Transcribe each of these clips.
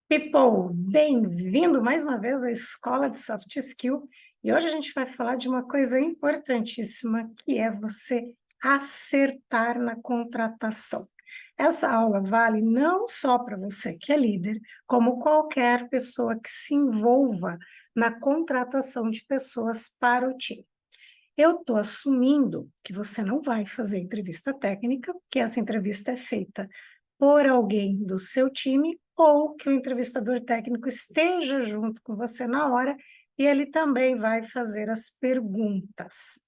People, bem-vindo mais uma vez à Escola de Soft Skill. E hoje a gente vai falar de uma coisa importantíssima, que é você acertar na contratação. Essa aula vale não só para você que é líder, como qualquer pessoa que se envolva na contratação de pessoas para o time. Eu estou assumindo que você não vai fazer entrevista técnica, que essa entrevista é feita por alguém do seu time ou que o entrevistador técnico esteja junto com você na hora e ele também vai fazer as perguntas.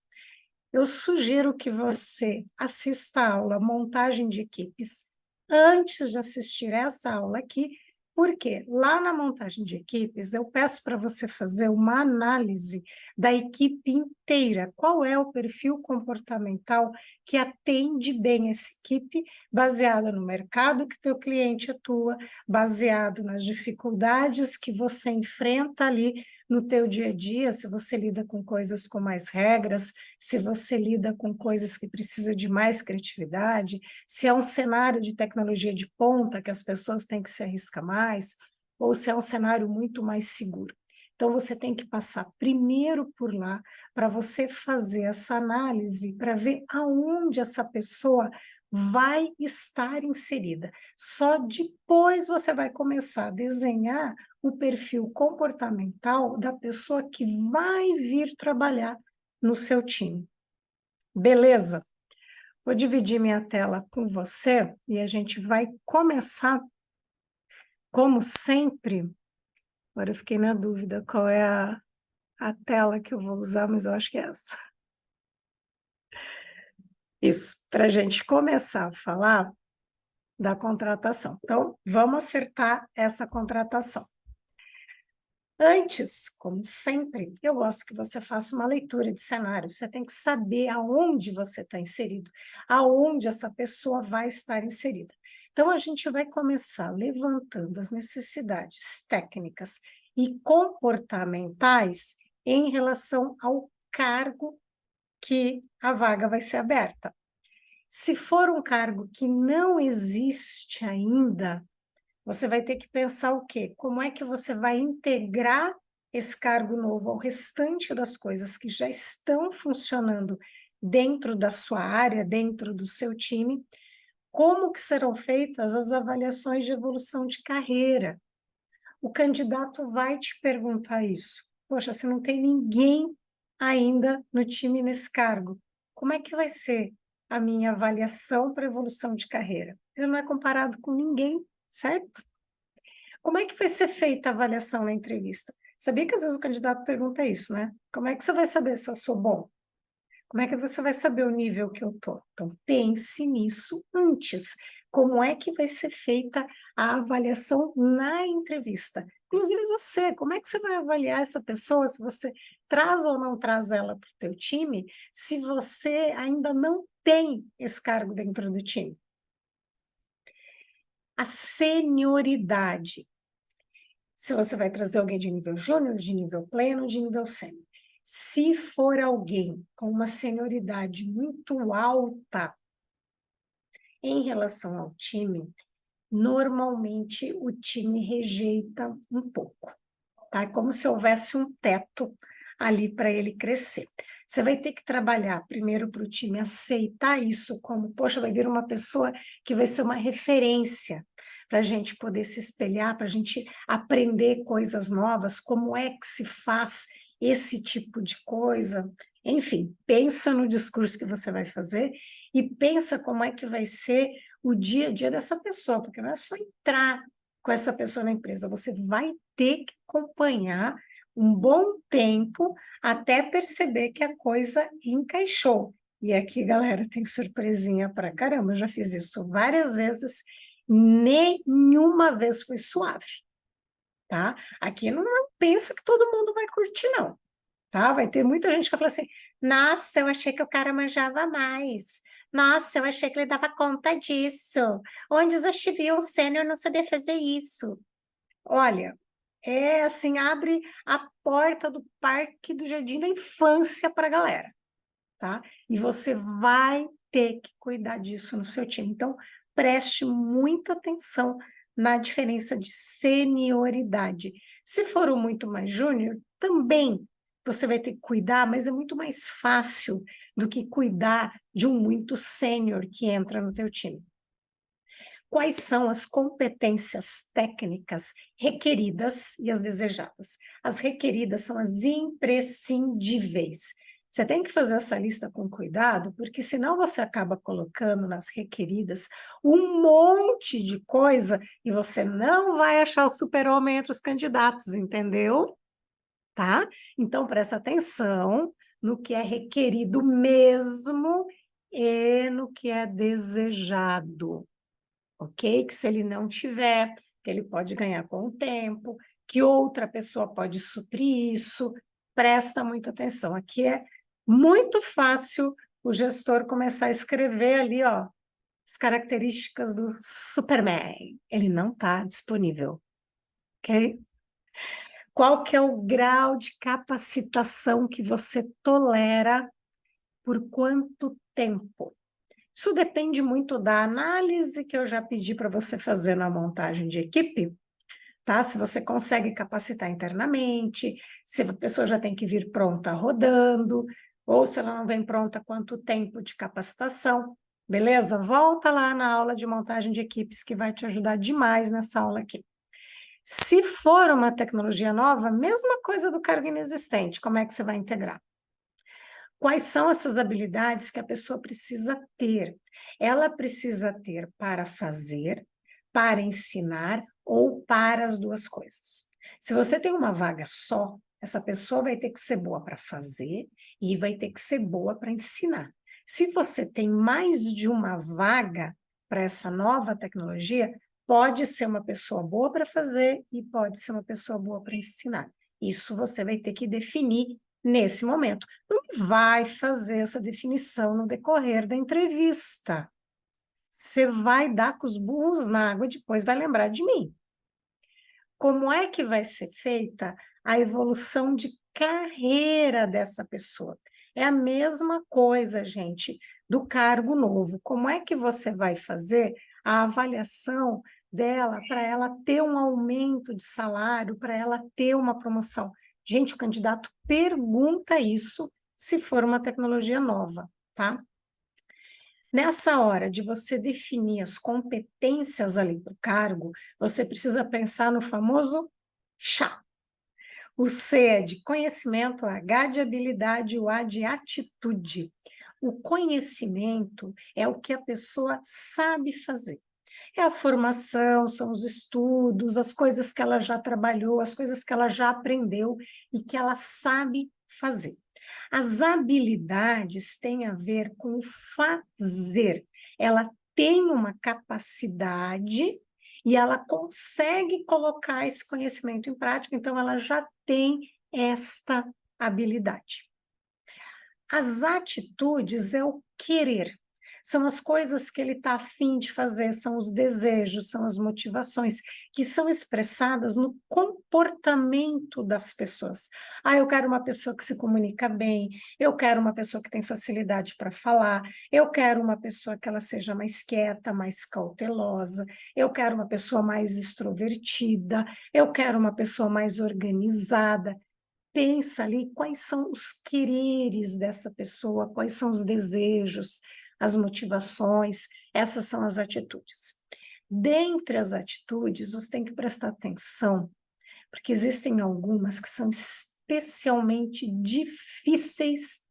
Eu sugiro que você assista a aula Montagem de Equipes antes de assistir essa aula aqui, porque lá na montagem de equipes eu peço para você fazer uma análise da equipe inteira. Qual é o perfil comportamental que atende bem essa equipe, baseada no mercado que teu cliente atua, baseado nas dificuldades que você enfrenta ali no teu dia a dia, se você lida com coisas com mais regras, se você lida com coisas que precisam de mais criatividade, se é um cenário de tecnologia de ponta que as pessoas têm que se arriscar mais, ou se é um cenário muito mais seguro. Então, você tem que passar primeiro por lá para você fazer essa análise, para ver aonde essa pessoa vai estar inserida. Só depois você vai começar a desenhar o perfil comportamental da pessoa que vai vir trabalhar no seu time. Beleza? Vou dividir minha tela com você e a gente vai começar, como sempre. Agora eu fiquei na dúvida qual é a tela que eu vou usar, mas eu acho que é essa. Isso, para a gente começar a falar da contratação. Então, vamos acertar essa contratação. Antes, como sempre, eu gosto que você faça uma leitura de cenário. Você tem que saber aonde você está inserido, aonde essa pessoa vai estar inserida. Então, a gente vai começar levantando as necessidades técnicas e comportamentais em relação ao cargo que a vaga vai ser aberta. Se for um cargo que não existe ainda, você vai ter que pensar o quê? Como é que você vai integrar esse cargo novo ao restante das coisas que já estão funcionando dentro da sua área, dentro do seu time? Como que serão feitas as avaliações de evolução de carreira? O candidato vai te perguntar isso. Poxa, se não tem ninguém ainda no time nesse cargo, como é que vai ser a minha avaliação para evolução de carreira? Ele não é comparado com ninguém, certo? Como é que vai ser feita a avaliação na entrevista? Sabia que às vezes o candidato pergunta isso, né? Como é que você vai saber se eu sou bom? Como é que você vai saber o nível que eu tô? Então, pense nisso antes. Como é que vai ser feita a avaliação na entrevista? Inclusive você, como é que você vai avaliar essa pessoa, se você traz ou não traz ela para o teu time, se você ainda não tem esse cargo dentro do time? A senioridade. Se você vai trazer alguém de nível júnior, de nível pleno, de nível sênior. Se for alguém com uma senioridade muito alta em relação ao time, normalmente o time rejeita um pouco, tá? É como se houvesse um teto ali para ele crescer. Você vai ter que trabalhar primeiro para o time aceitar isso como, poxa, vai vir uma pessoa que vai ser uma referência para a gente poder se espelhar, para a gente aprender coisas novas, como é que se faz esse tipo de coisa. Enfim, pensa no discurso que você vai fazer e pensa como é que vai ser o dia a dia dessa pessoa, porque não é só entrar com essa pessoa na empresa, você vai ter que acompanhar um bom tempo até perceber que a coisa encaixou. E aqui, galera, tem surpresinha pra caramba. Eu já fiz isso várias vezes, nenhuma vez foi suave, tá? Aqui não pensa que todo mundo vai curtir, não, tá? Vai ter muita gente que vai falar assim: nossa, eu achei que o cara manjava mais. Nossa, eu achei que ele dava conta disso. Onde eu te vi um sênior não sabia fazer isso. Olha, é assim, abre a porta do parque do Jardim da Infância para a galera, tá? E você vai ter que cuidar disso no seu time. Então, preste muita atenção na diferença de senioridade. Se for o muito mais júnior, também você vai ter que cuidar, mas é muito mais fácil do que cuidar de um muito sênior que entra no teu time. Quais são as competências técnicas requeridas e as desejadas? As requeridas são as imprescindíveis. Você tem que fazer essa lista com cuidado, porque senão você acaba colocando nas requeridas um monte de coisa e você não vai achar o super-homem entre os candidatos, entendeu? Tá? Então, presta atenção no que é requerido mesmo e no que é desejado, ok? Que se ele não tiver, que ele pode ganhar com o tempo, que outra pessoa pode suprir isso, presta muita atenção. Aqui é muito fácil o gestor começar a escrever ali, ó, as características do Superman. Ele não está disponível, ok? Qual que é o grau de capacitação que você tolera por quanto tempo? Isso depende muito da análise que eu já pedi para você fazer na montagem de equipe, tá? Se você consegue capacitar internamente, se a pessoa já tem que vir pronta rodando, ou se ela não vem pronta, quanto tempo de capacitação, beleza? Volta lá na aula de montagem de equipes que vai te ajudar demais nessa aula aqui. Se for uma tecnologia nova, mesma coisa do cargo inexistente, como é que você vai integrar? Quais são essas habilidades que a pessoa precisa ter? Ela precisa ter para fazer, para ensinar ou para as duas coisas. Se você tem uma vaga só, essa pessoa vai ter que ser boa para fazer e vai ter que ser boa para ensinar. Se você tem mais de uma vaga para essa nova tecnologia, pode ser uma pessoa boa para fazer e pode ser uma pessoa boa para ensinar. Isso você vai ter que definir nesse momento. Não vai fazer essa definição no decorrer da entrevista. Você vai dar com os burros na água e depois vai lembrar de mim. Como é que vai ser feita a evolução de carreira dessa pessoa? É a mesma coisa, gente, do cargo novo. Como é que você vai fazer a avaliação dela para ela ter um aumento de salário, para ela ter uma promoção? Gente, o candidato pergunta isso se for uma tecnologia nova, tá? Nessa hora de você definir as competências ali para o cargo, você precisa pensar no famoso chá. O C é de conhecimento, o H de habilidade, o A de atitude. O conhecimento é o que a pessoa sabe fazer. É a formação, são os estudos, as coisas que ela já trabalhou, as coisas que ela já aprendeu e que ela sabe fazer. As habilidades têm a ver com o fazer. Ela tem uma capacidade e ela consegue colocar esse conhecimento em prática, então ela já tem esta habilidade. As atitudes é o querer. São as coisas que ele está a fim de fazer, são os desejos, são as motivações, que são expressadas no comportamento das pessoas. Ah, eu quero uma pessoa que se comunica bem, eu quero uma pessoa que tem facilidade para falar, eu quero uma pessoa que ela seja mais quieta, mais cautelosa, eu quero uma pessoa mais extrovertida, eu quero uma pessoa mais organizada. Pensa ali quais são os quereres dessa pessoa, quais são os desejos, as motivações, essas são as atitudes. Dentre as atitudes, você tem que prestar atenção, porque existem algumas que são especialmente difíceis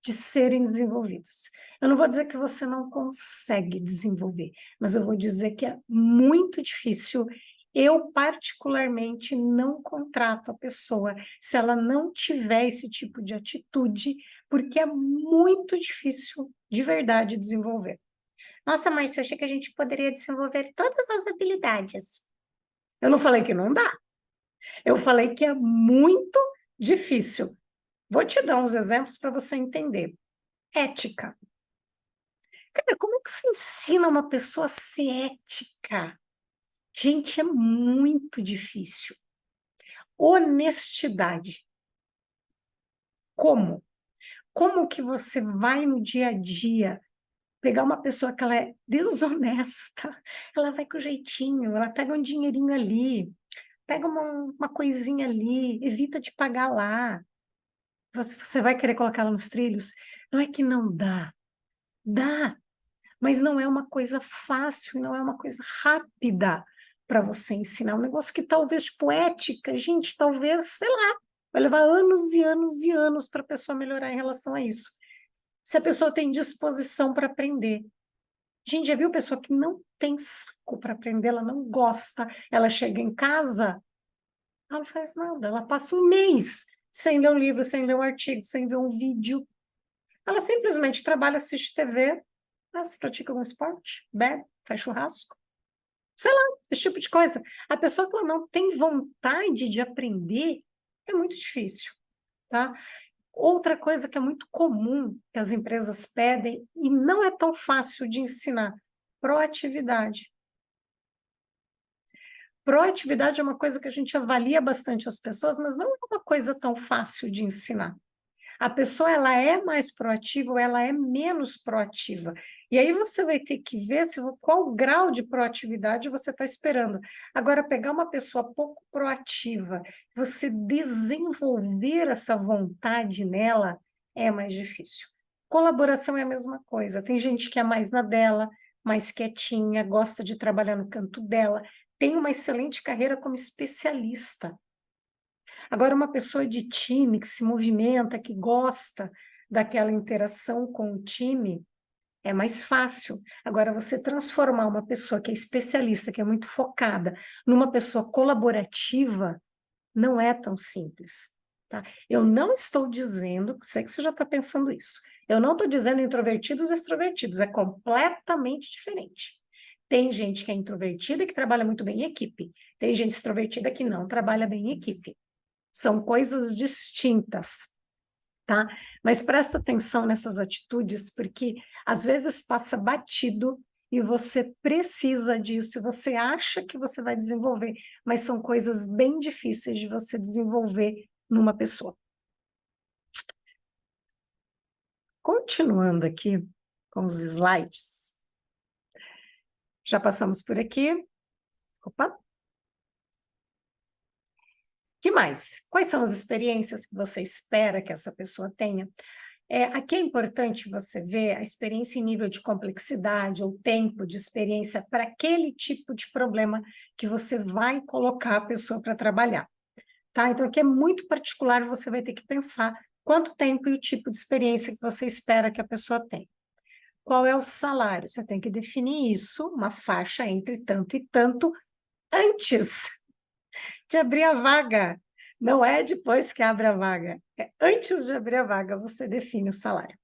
de serem desenvolvidas. Eu não vou dizer que você não consegue desenvolver, mas eu vou dizer que é muito difícil. Eu, particularmente, não contrato a pessoa se ela não tiver esse tipo de atitude, porque é muito difícil, de verdade, desenvolver. Nossa, Márcia, eu achei que a gente poderia desenvolver todas as habilidades. Eu não falei que não dá, eu falei que é muito difícil. Vou te dar uns exemplos para você entender. Ética. Cara, como é que você ensina uma pessoa a ser ética? Gente, é muito difícil. Honestidade. Como? Como que você vai no dia a dia Pegar uma pessoa que ela é desonesta, ela vai com jeitinho, ela pega um dinheirinho ali, pega uma coisinha ali, evita de pagar lá. Você vai querer colocá-la nos trilhos? Não é que não dá, dá, mas não é uma coisa fácil, não é uma coisa rápida para você ensinar. Um negócio que talvez, tipo, ética, gente, talvez, sei lá, vai levar anos e anos e anos para a pessoa melhorar em relação a isso. Se a pessoa tem disposição para aprender. Gente, já viu pessoa que não tem saco para aprender, ela não gosta, ela chega em casa, ela não faz nada, ela passa um mês sem ler um livro, sem ler um artigo, sem ver um vídeo. Ela simplesmente trabalha, assiste TV, se pratica algum esporte, bebe, faz churrasco, sei lá, esse tipo de coisa. A pessoa que ela não tem vontade de aprender é muito difícil, tá? Outra coisa que é muito comum que as empresas pedem e não é tão fácil de ensinar, proatividade. Proatividade é uma coisa que a gente avalia bastante as pessoas, mas não é uma coisa tão fácil de ensinar. A pessoa ela é mais proativa ou ela é menos proativa. E aí você vai ter que ver qual grau de proatividade você está esperando. Agora, pegar uma pessoa pouco proativa, você desenvolver essa vontade nela é mais difícil. Colaboração é a mesma coisa. Tem gente que é mais na dela, mais quietinha, gosta de trabalhar no canto dela, tem uma excelente carreira como especialista. Agora, uma pessoa de time que se movimenta, que gosta daquela interação com o time, é mais fácil. Agora, você transformar uma pessoa que é especialista, que é muito focada, numa pessoa colaborativa, não é tão simples. Tá? Eu não estou dizendo, sei que você já está pensando isso, eu não estou dizendo introvertidos e extrovertidos, é completamente diferente. Tem gente que é introvertida e que trabalha muito bem em equipe. Tem gente extrovertida que não trabalha bem em equipe. São coisas distintas, tá? Mas presta atenção nessas atitudes, porque às vezes passa batido e você precisa disso, e você acha que você vai desenvolver, mas são coisas bem difíceis de você desenvolver numa pessoa. Continuando aqui com os slides, já passamos por aqui. Opa! Que mais? Quais são as experiências que você espera que essa pessoa tenha? Aqui é importante você ver a experiência em nível de complexidade ou tempo de experiência para aquele tipo de problema que você vai colocar a pessoa para trabalhar. Tá? Então, aqui é muito particular, você vai ter que pensar quanto tempo e o tipo de experiência que você espera que a pessoa tenha. Qual é o salário? Você tem que definir isso, uma faixa entre tanto e tanto, antes de abrir a vaga. Não é depois que abre a vaga, é antes de abrir a vaga, você define o salário.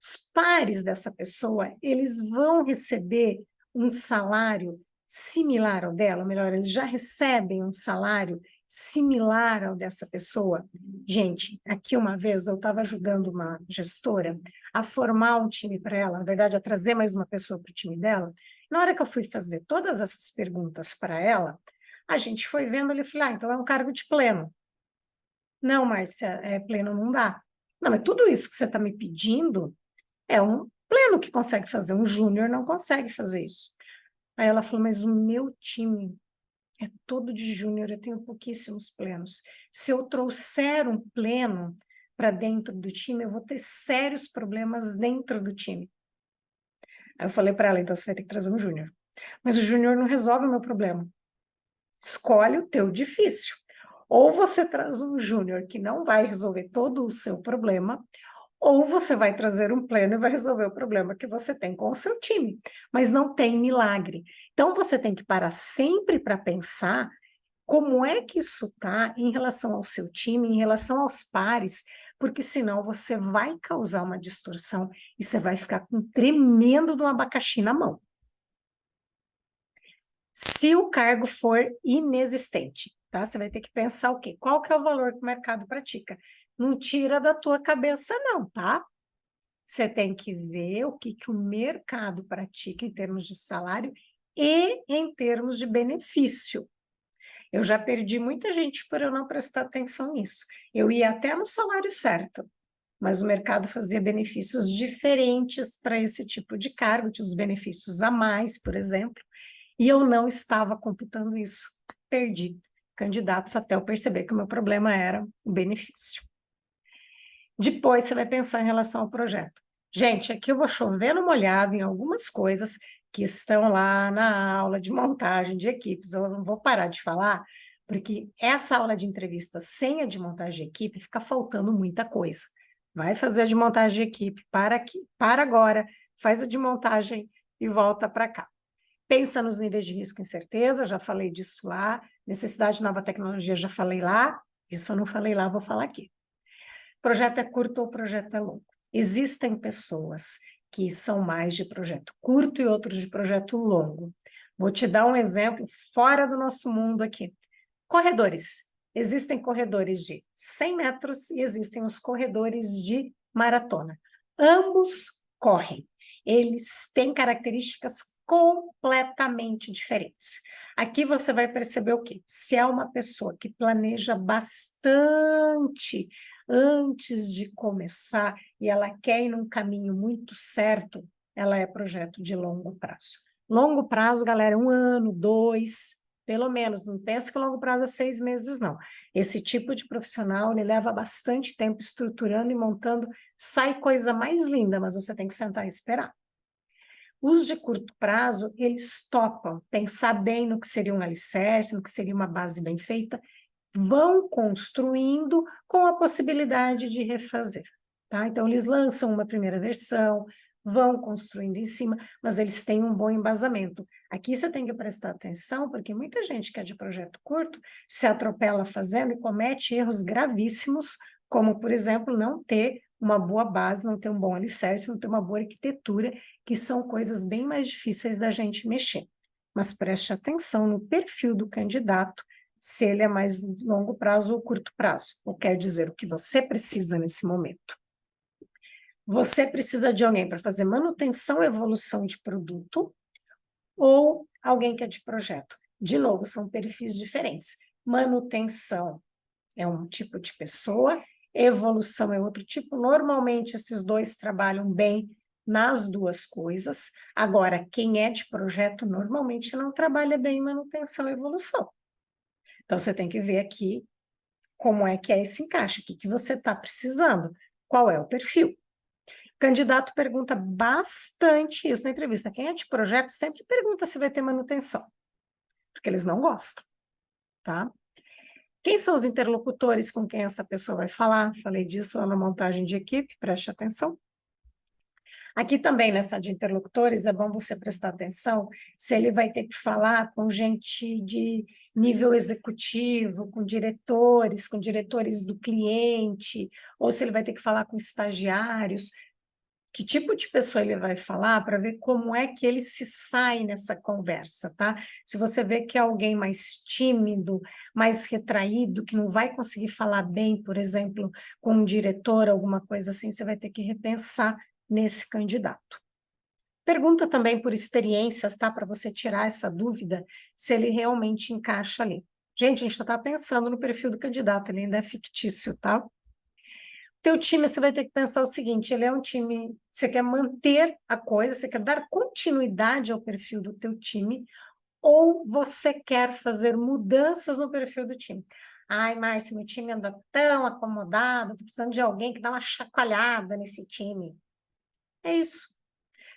Os pares dessa pessoa, eles vão receber um salário similar ao dela, ou melhor, eles já recebem um salário similar ao dessa pessoa. Gente, aqui uma vez eu estava ajudando uma gestora a formar um time para ela, na verdade, a trazer mais uma pessoa para o time dela. Na hora que eu fui fazer todas essas perguntas para ela, a gente foi vendo, ele falou, então é um cargo de pleno. Não, Márcia, pleno não dá. Não, mas tudo isso que você está me pedindo é um pleno que consegue fazer, um júnior não consegue fazer isso. Aí ela falou, mas o meu time é todo de júnior, eu tenho pouquíssimos plenos. Se eu trouxer um pleno para dentro do time, eu vou ter sérios problemas dentro do time. Aí eu falei para ela, então você vai ter que trazer um júnior. Mas o júnior não resolve o meu problema. Escolhe o teu difícil. Ou você traz um júnior que não vai resolver todo o seu problema, ou você vai trazer um pleno e vai resolver o problema que você tem com o seu time. Mas não tem milagre. Então, você tem que parar sempre para pensar como é que isso está em relação ao seu time, em relação aos pares, porque senão você vai causar uma distorção e você vai ficar com um tremendo de um abacaxi na mão. Se o cargo for inexistente, tá? Você vai ter que pensar o quê? Qual que é o valor que o mercado pratica? Não tira da tua cabeça não, tá? Você tem que ver o que o mercado pratica em termos de salário e em termos de benefício. Eu já perdi muita gente por eu não prestar atenção nisso. Eu ia até no salário certo, mas o mercado fazia benefícios diferentes para esse tipo de cargo, tinha os benefícios a mais, por exemplo, e eu não estava computando isso. Perdi candidatos até eu perceber que o meu problema era o benefício. Depois você vai pensar em relação ao projeto. Gente, aqui eu vou chover no molhado em algumas coisas que estão lá na aula de montagem de equipes. Eu não vou parar de falar, porque essa aula de entrevista sem a de montagem de equipe fica faltando muita coisa. Vai fazer a de montagem de equipe, para aqui, para agora, faz a de montagem e volta para cá. Pensa nos níveis de risco e incerteza, já falei disso lá. Necessidade de nova tecnologia, já falei lá. Isso eu não falei lá, vou falar aqui. Projeto é curto ou projeto é longo? Existem pessoas que são mais de projeto curto e outros de projeto longo. Vou te dar um exemplo fora do nosso mundo aqui. Corredores. Existem corredores de 100 metros e existem os corredores de maratona. Ambos correm. Eles têm características completamente diferentes. Aqui você vai perceber o quê? Se é uma pessoa que planeja bastante antes de começar e ela quer ir num caminho muito certo, ela é projeto de longo prazo. Longo prazo, galera, 1 ano, 2, pelo menos. Não pensa que longo prazo é 6 meses, não. Esse tipo de profissional, ele leva bastante tempo estruturando e montando, sai coisa mais linda, mas você tem que sentar e esperar. Os de curto prazo, eles topam pensar bem no que seria um alicerce, no que seria uma base bem feita, vão construindo com a possibilidade de refazer, tá? Então, eles lançam uma primeira versão, vão construindo em cima, mas eles têm um bom embasamento. Aqui você tem que prestar atenção, porque muita gente que é de projeto curto se atropela fazendo e comete erros gravíssimos, como, por exemplo, não ter uma boa base, não ter um bom alicerce, não ter uma boa arquitetura, que são coisas bem mais difíceis da gente mexer. Mas preste atenção no perfil do candidato, se ele é mais longo prazo ou curto prazo. Ou quer dizer, o que você precisa nesse momento. Você precisa de alguém para fazer manutenção e evolução de produto ou alguém que é de projeto. De novo, são perfis diferentes. Manutenção é um tipo de pessoa, evolução é outro tipo. Normalmente, esses dois trabalham bem nas duas coisas. Agora, quem é de projeto normalmente não trabalha bem em manutenção e evolução. Então, você tem que ver aqui como é que é esse encaixe, o que você está precisando, qual é o perfil. O candidato pergunta bastante isso na entrevista. Quem é de projeto sempre pergunta se vai ter manutenção, porque eles não gostam, tá? Quem são os interlocutores com quem essa pessoa vai falar? Falei disso lá na montagem de equipe, preste atenção. Aqui também, nessa de interlocutores, é bom você prestar atenção se ele vai ter que falar com gente de nível executivo, com diretores do cliente, ou se ele vai ter que falar com estagiários. Que tipo de pessoa ele vai falar para ver como é que ele se sai nessa conversa, tá? Se você vê que é alguém mais tímido, mais retraído, que não vai conseguir falar bem, por exemplo, com um diretor, alguma coisa assim, você vai ter que repensar nesse candidato. Pergunta também por experiências, tá? Para você tirar essa dúvida se ele realmente encaixa ali. Gente, a gente já está pensando no perfil do candidato, ele ainda é fictício, tá? Teu time, você vai ter que pensar o seguinte, ele é um time, você quer manter a coisa, você quer dar continuidade ao perfil do teu time, ou você quer fazer mudanças no perfil do time? Ai, Márcia, meu time anda tão acomodado, estou precisando de alguém que dá uma chacoalhada nesse time. É isso.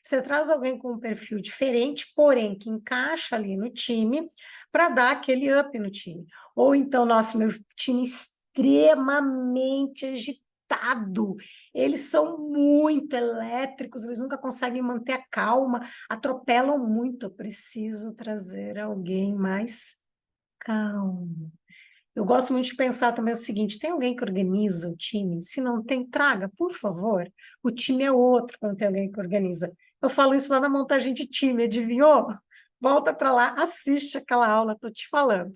Você traz alguém com um perfil diferente, porém que encaixa ali no time, para dar aquele up no time. Ou então, nossa, meu time extremamente agitado, eles são muito elétricos, eles nunca conseguem manter a calma, atropelam muito. Eu preciso trazer alguém mais calmo. Eu gosto muito de pensar também o seguinte: tem alguém que organiza o time? Se não tem, traga, por favor. O time é outro quando tem alguém que organiza. Eu falo isso lá na montagem de time, adivinhou? Volta para lá, assiste aquela aula, estou te falando.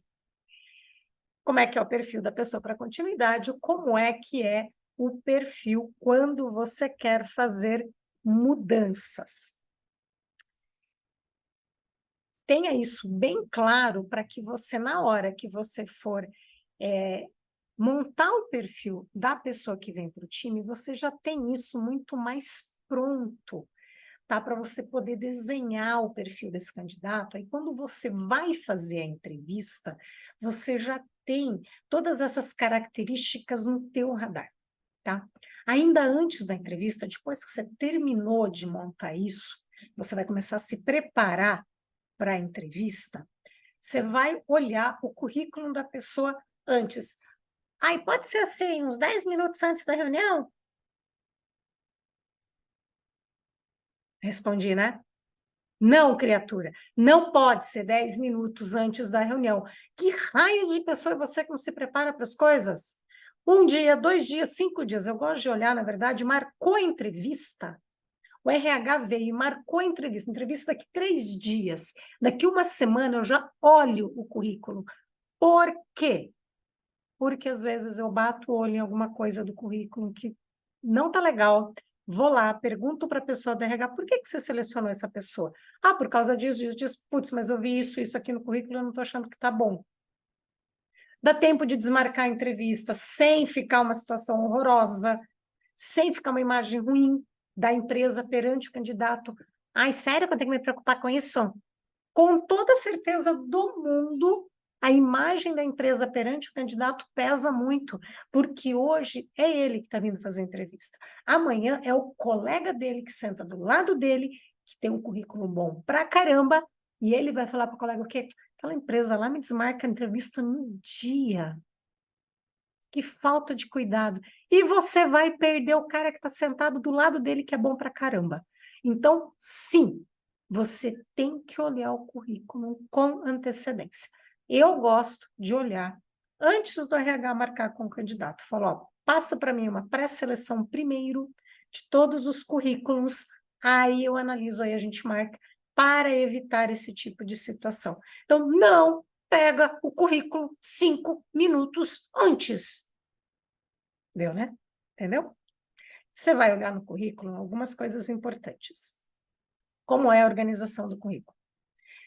Como é que é o perfil da pessoa para continuidade, como é que é o perfil quando você quer fazer mudanças. Tenha isso bem claro para que você, na hora que você for montar o perfil da pessoa que vem para o time, você já tem isso muito mais pronto, tá? Para você poder desenhar o perfil desse candidato. Aí, quando você vai fazer a entrevista, você já tem todas essas características no teu radar, tá? Ainda antes da entrevista, depois que você terminou de montar isso, você vai começar a se preparar para a entrevista, você vai olhar o currículo da pessoa antes. Aí pode ser assim, uns 10 minutos antes da reunião? Respondi, né? Não, criatura, não pode ser 10 minutos antes da reunião. Que raio de pessoa é você que não se prepara para as coisas? Um dia, 2 dias, 5 dias. Eu gosto de olhar, na verdade, marcou a entrevista. O RH veio e marcou a entrevista. Entrevista daqui 3 dias. Daqui uma semana eu já olho o currículo. Por quê? Porque às vezes eu bato o olho em alguma coisa do currículo que não está legal. Vou lá, pergunto para a pessoa do RH, por que você selecionou essa pessoa? Ah, por causa disso, disso, disso. Putz, mas eu vi isso aqui no currículo, eu não estou achando que está bom. Dá tempo de desmarcar a entrevista sem ficar uma situação horrorosa, sem ficar uma imagem ruim da empresa perante o candidato. Ai, sério que eu tenho que me preocupar com isso? Com toda a certeza do mundo, a imagem da empresa perante o candidato pesa muito, porque hoje é ele que está vindo fazer a entrevista. Amanhã é o colega dele que senta do lado dele, que tem um currículo bom pra caramba, e ele vai falar para o colega o quê? Aquela empresa lá me desmarca a entrevista no dia. Que falta de cuidado. E você vai perder o cara que está sentado do lado dele, que é bom pra caramba. Então, sim, você tem que olhar o currículo com antecedência. Eu gosto de olhar antes do RH marcar com o candidato. Falo, ó, passa para mim uma pré-seleção primeiro de todos os currículos, aí eu analiso, aí a gente marca para evitar esse tipo de situação. Então, não pega o currículo 5 minutos antes. Deu, né? Entendeu? Você vai olhar no currículo algumas coisas importantes. Como é a organização do currículo?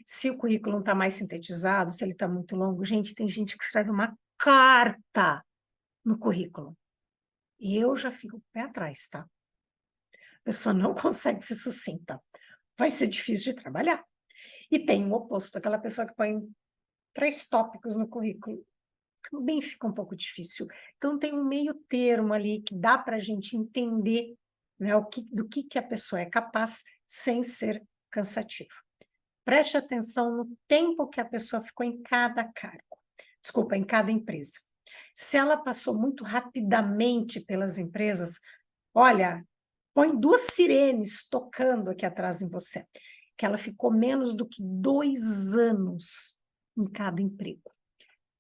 Se o currículo não está mais sintetizado, se ele está muito longo, gente, tem gente que escreve uma carta no currículo. E eu já fico pé atrás, tá? A pessoa não consegue ser sucinta. Vai ser difícil de trabalhar. E tem o oposto, aquela pessoa que põe 3 tópicos no currículo. Também fica um pouco difícil. Então, tem um meio termo ali que dá para a gente entender, né, do que a pessoa é capaz sem ser cansativo. Preste atenção no tempo que a pessoa ficou em cada cargo, desculpa, em cada empresa. Se ela passou muito rapidamente pelas empresas, olha, põe 2 sirenes tocando aqui atrás em você, que ela ficou menos do que 2 anos em cada emprego.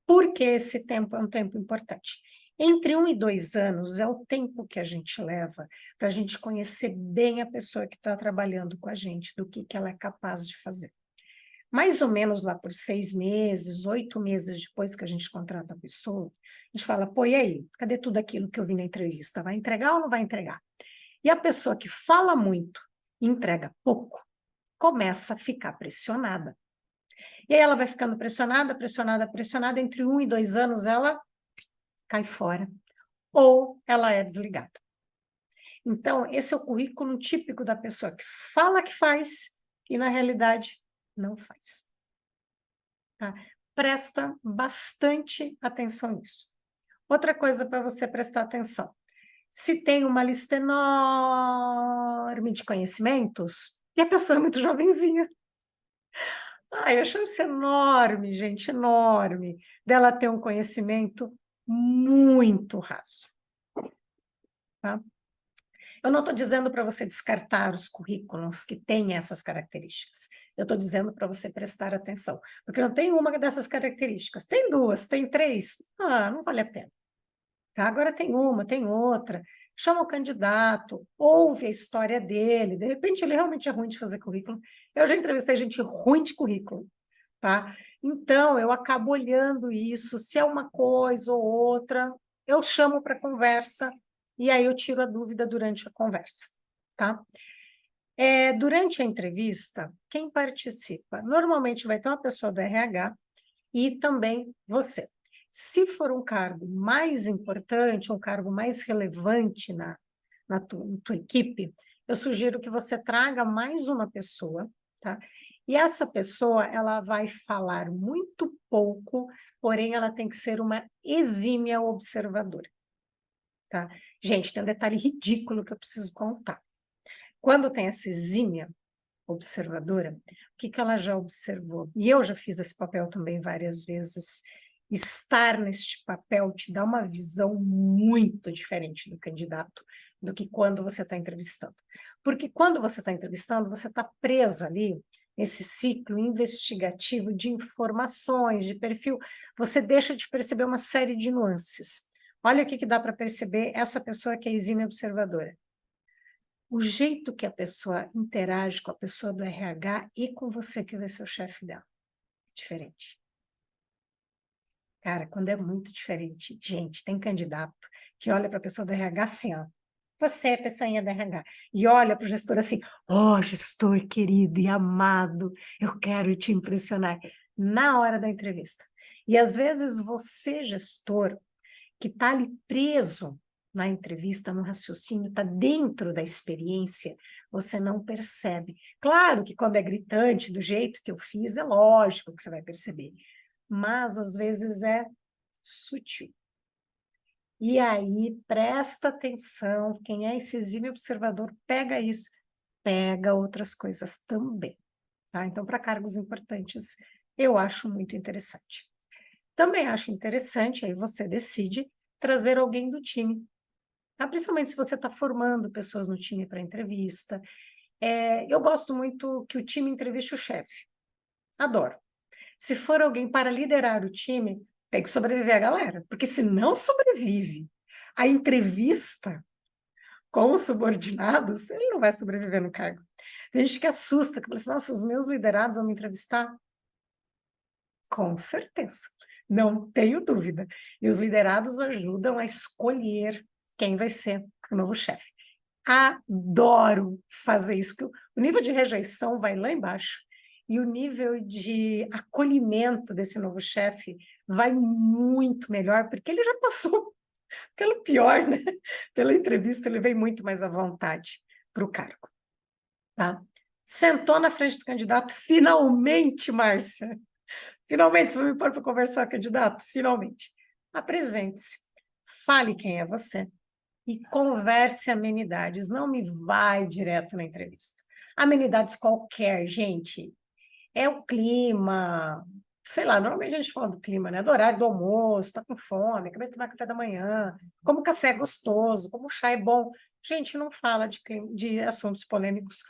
Por que esse tempo é um tempo importante? Entre 1 e 2 anos é o tempo que a gente leva para a gente conhecer bem a pessoa que está trabalhando com a gente, do que ela é capaz de fazer. Mais ou menos lá por 6 meses, 8 meses depois que a gente contrata a pessoa, a gente fala, pô, e aí? Cadê tudo aquilo que eu vi na entrevista? Vai entregar ou não vai entregar? E a pessoa que fala muito e entrega pouco, começa a ficar pressionada. E aí ela vai ficando pressionada, pressionada, pressionada, entre 1 e 2 anos ela cai fora, ou ela é desligada. Então, esse é o currículo típico da pessoa que fala que faz e, na realidade, não faz. Tá? Presta bastante atenção nisso. Outra coisa para você prestar atenção. Se tem uma lista enorme de conhecimentos, e a pessoa é muito jovenzinha. Ai, a chance enorme, gente, enorme, dela ter um conhecimento muito raso. Tá? Eu não estou dizendo para você descartar os currículos que têm essas características. Eu estou dizendo para você prestar atenção, porque não tem uma dessas características. Tem 2, tem 3. Ah, não vale a pena. Tá? Agora tem uma, tem outra. Chama o candidato, ouve a história dele. De repente, ele realmente é ruim de fazer currículo. Eu já entrevistei gente ruim de currículo. Tá? Então, eu acabo olhando isso. Se é uma coisa ou outra, eu chamo para conversa e aí eu tiro a dúvida durante a conversa. Tá? Durante a entrevista, quem participa? Normalmente vai ter uma pessoa do RH e também você. Se for um cargo mais importante, um cargo mais relevante na tua equipe, eu sugiro que você traga mais uma pessoa, tá? E essa pessoa, ela vai falar muito pouco, porém ela tem que ser uma exímia observadora, tá? Gente, tem um detalhe ridículo que eu preciso contar. Quando tem essa exímia observadora, o que ela já observou? E eu já fiz esse papel também várias vezes. Estar neste papel te dá uma visão muito diferente do candidato do que quando você está entrevistando. Porque quando você está entrevistando, você está presa ali nesse ciclo investigativo de informações, de perfil, você deixa de perceber uma série de nuances. Olha o que dá para perceber essa pessoa que é exímia observadora. O jeito que a pessoa interage com a pessoa do RH e com você, que vai ser o chefe dela. Diferente. Cara, quando é muito diferente, gente, tem candidato que olha para a pessoa do RH assim, ó. Você é a pessoinha do RH. E olha para o gestor assim, ó, gestor querido e amado, eu quero te impressionar. Na hora da entrevista. E às vezes você, gestor, que está ali preso na entrevista, no raciocínio, está dentro da experiência, você não percebe. Claro que quando é gritante, do jeito que eu fiz, é lógico que você vai perceber, mas às vezes é sutil. E aí, presta atenção, quem é esse exímio observador, pega isso, pega outras coisas também. Tá? Então, para cargos importantes, eu acho muito interessante. Também acho interessante, aí você decide, trazer alguém do time. Tá? Principalmente se você está formando pessoas no time para entrevista. Eu gosto muito que o time entreviste o chefe. Adoro. Se for alguém para liderar o time, tem que sobreviver a galera. Porque se não sobrevive a entrevista com os subordinados, ele não vai sobreviver no cargo. Tem gente que assusta, que fala assim, nossa, os meus liderados vão me entrevistar? Com certeza, não tenho dúvida. E os liderados ajudam a escolher quem vai ser o novo chefe. Adoro fazer isso, porque o nível de rejeição vai lá embaixo e o nível de acolhimento desse novo chefe vai muito melhor, porque ele já passou pelo pior, né? Pela entrevista, ele vem muito mais à vontade para o cargo. Tá? Sentou na frente do candidato, finalmente, Márcia. Finalmente, você vai me pôr para conversar, candidato? Finalmente. Apresente-se, fale quem é você e converse amenidades, não me vai direto na entrevista. Amenidades qualquer, gente, é o clima, sei lá, normalmente a gente fala do clima, né? Do horário do almoço, tá com fome, acabei de tomar café da manhã, como o café é gostoso, como o chá é bom. Gente, não fala de assuntos polêmicos,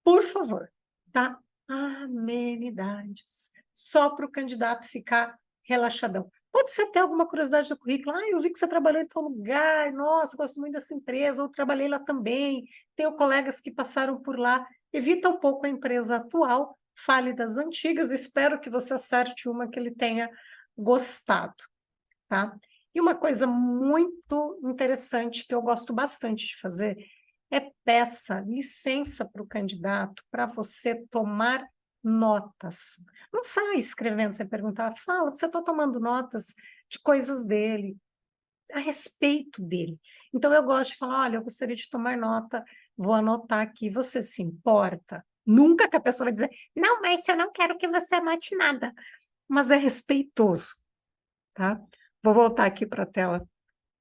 por favor, tá? Amenidades. Só para o candidato ficar relaxadão. Pode ser até alguma curiosidade do currículo. Ah, eu vi que você trabalhou em tal lugar. Nossa, gosto muito dessa empresa. Eu trabalhei lá também. Tenho colegas que passaram por lá. Evita um pouco a empresa atual. Fale das antigas. Espero que você acerte uma que ele tenha gostado, tá? E uma coisa muito interessante que eu gosto bastante de fazer peça licença para o candidato para você tomar notas. Não sai escrevendo sem perguntar, fala, você está tomando notas de coisas dele, a respeito dele. Então, eu gosto de falar, olha, eu gostaria de tomar nota, vou anotar aqui, você se importa? Nunca que a pessoa vai dizer, não, Márcia, eu não quero que você anote nada, mas é respeitoso, tá? Vou voltar aqui para a tela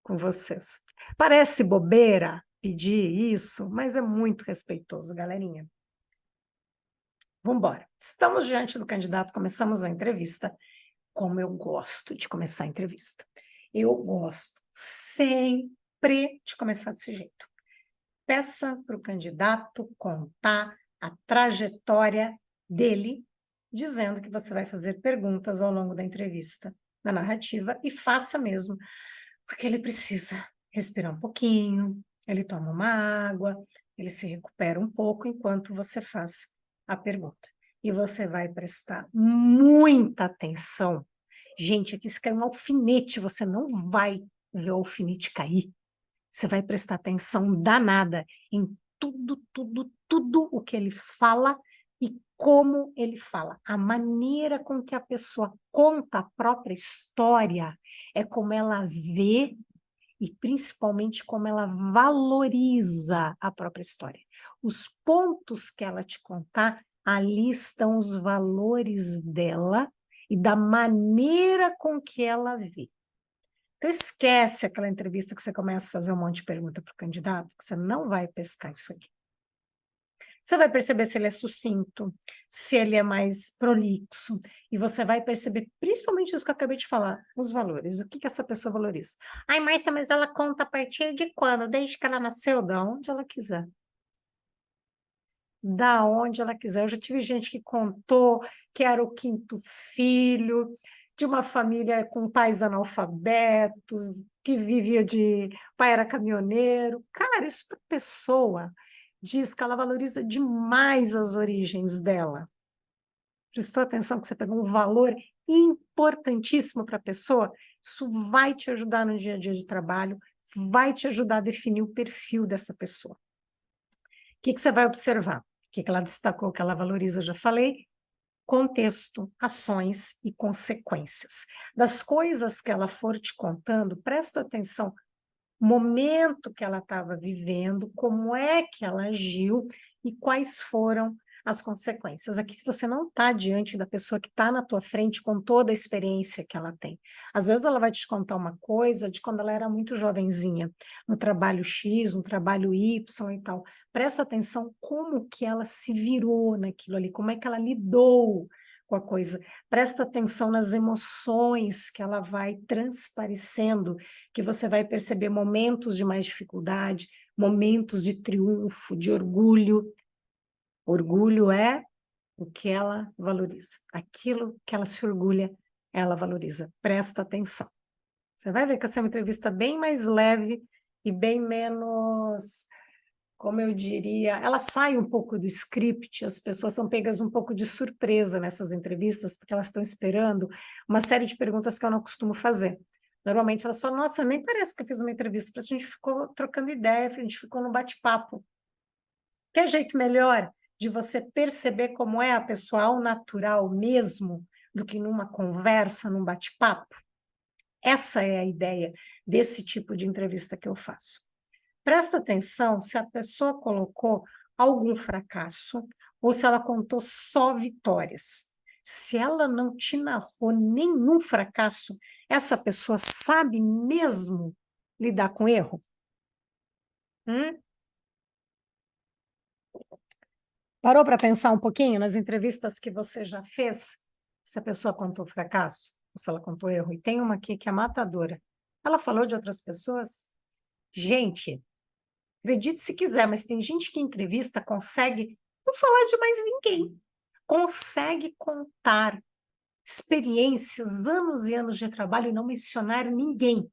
com vocês. Parece bobeira pedir isso, mas é muito respeitoso, galerinha. Vamos embora. Estamos diante do candidato, começamos a entrevista. Como eu gosto de começar a entrevista. Eu gosto sempre de começar desse jeito. Peça para o candidato contar a trajetória dele, dizendo que você vai fazer perguntas ao longo da entrevista, na narrativa, e faça mesmo, porque ele precisa respirar um pouquinho, ele toma uma água, ele se recupera um pouco enquanto você faz a pergunta. E você vai prestar muita atenção. Gente, aqui se cai um alfinete, você não vai ver o alfinete cair. Você vai prestar atenção danada em tudo o que ele fala e como ele fala. A maneira com que a pessoa conta a própria história é como ela vê e principalmente como ela valoriza a própria história. Os pontos que ela te contar, ali estão os valores dela e da maneira com que ela vê. Então, esquece aquela entrevista que você começa a fazer um monte de pergunta para o candidato, que você não vai pescar isso aqui. Você vai perceber se ele é sucinto, se ele é mais prolixo, e você vai perceber principalmente isso que eu acabei de falar, os valores, o que que essa pessoa valoriza. Ai, Márcia, mas ela conta a partir de quando? Desde que ela nasceu, da onde ela quiser. Da onde ela quiser. Eu já tive gente que contou que era o quinto filho, de uma família com pais analfabetos, que vivia de... O pai era caminhoneiro. Cara, isso para pessoa diz que ela valoriza demais as origens dela. Prestou atenção que você pegou um valor importantíssimo para a pessoa? Isso vai te ajudar no dia a dia de trabalho, vai te ajudar a definir o perfil dessa pessoa. O que que você vai observar? O que que ela destacou, que ela valoriza, já falei. Contexto, ações e consequências. Das coisas que ela for te contando, presta atenção momento que ela estava vivendo, como é que ela agiu e quais foram as consequências. Aqui você não está diante da pessoa que está na tua frente com toda a experiência que ela tem. Às vezes ela vai te contar uma coisa de quando ela era muito jovenzinha, no trabalho X, no trabalho Y e tal. Presta atenção como que ela se virou naquilo ali, como é que ela lidou com a coisa. Presta atenção nas emoções que ela vai transparecendo, que você vai perceber momentos de mais dificuldade, momentos de triunfo, de orgulho. Orgulho é o que ela valoriza. Aquilo que ela se orgulha, ela valoriza. Presta atenção. Você vai ver que essa é uma entrevista bem mais leve e bem menos, como eu diria, ela sai um pouco do script, as pessoas são pegas um pouco de surpresa nessas entrevistas, porque elas estão esperando uma série de perguntas que eu não costumo fazer. Normalmente elas falam, nossa, nem parece que eu fiz uma entrevista, parece que a gente ficou trocando ideia, a gente ficou no bate-papo. Quer jeito melhor de você perceber como é a pessoa ao natural mesmo, do que numa conversa, num bate-papo? Essa é a ideia desse tipo de entrevista que eu faço. Presta atenção se a pessoa colocou algum fracasso ou se ela contou só vitórias. Se ela não te narrou nenhum fracasso, essa pessoa sabe mesmo lidar com erro? Hum? Parou para pensar um pouquinho nas entrevistas que você já fez? Se a pessoa contou fracasso ou se ela contou erro? E tem uma aqui que é matadora. Ela falou de outras pessoas? Gente, acredite se quiser, mas tem gente que em entrevista consegue não falar de mais ninguém. Consegue contar experiências, anos e anos de trabalho e não mencionar ninguém.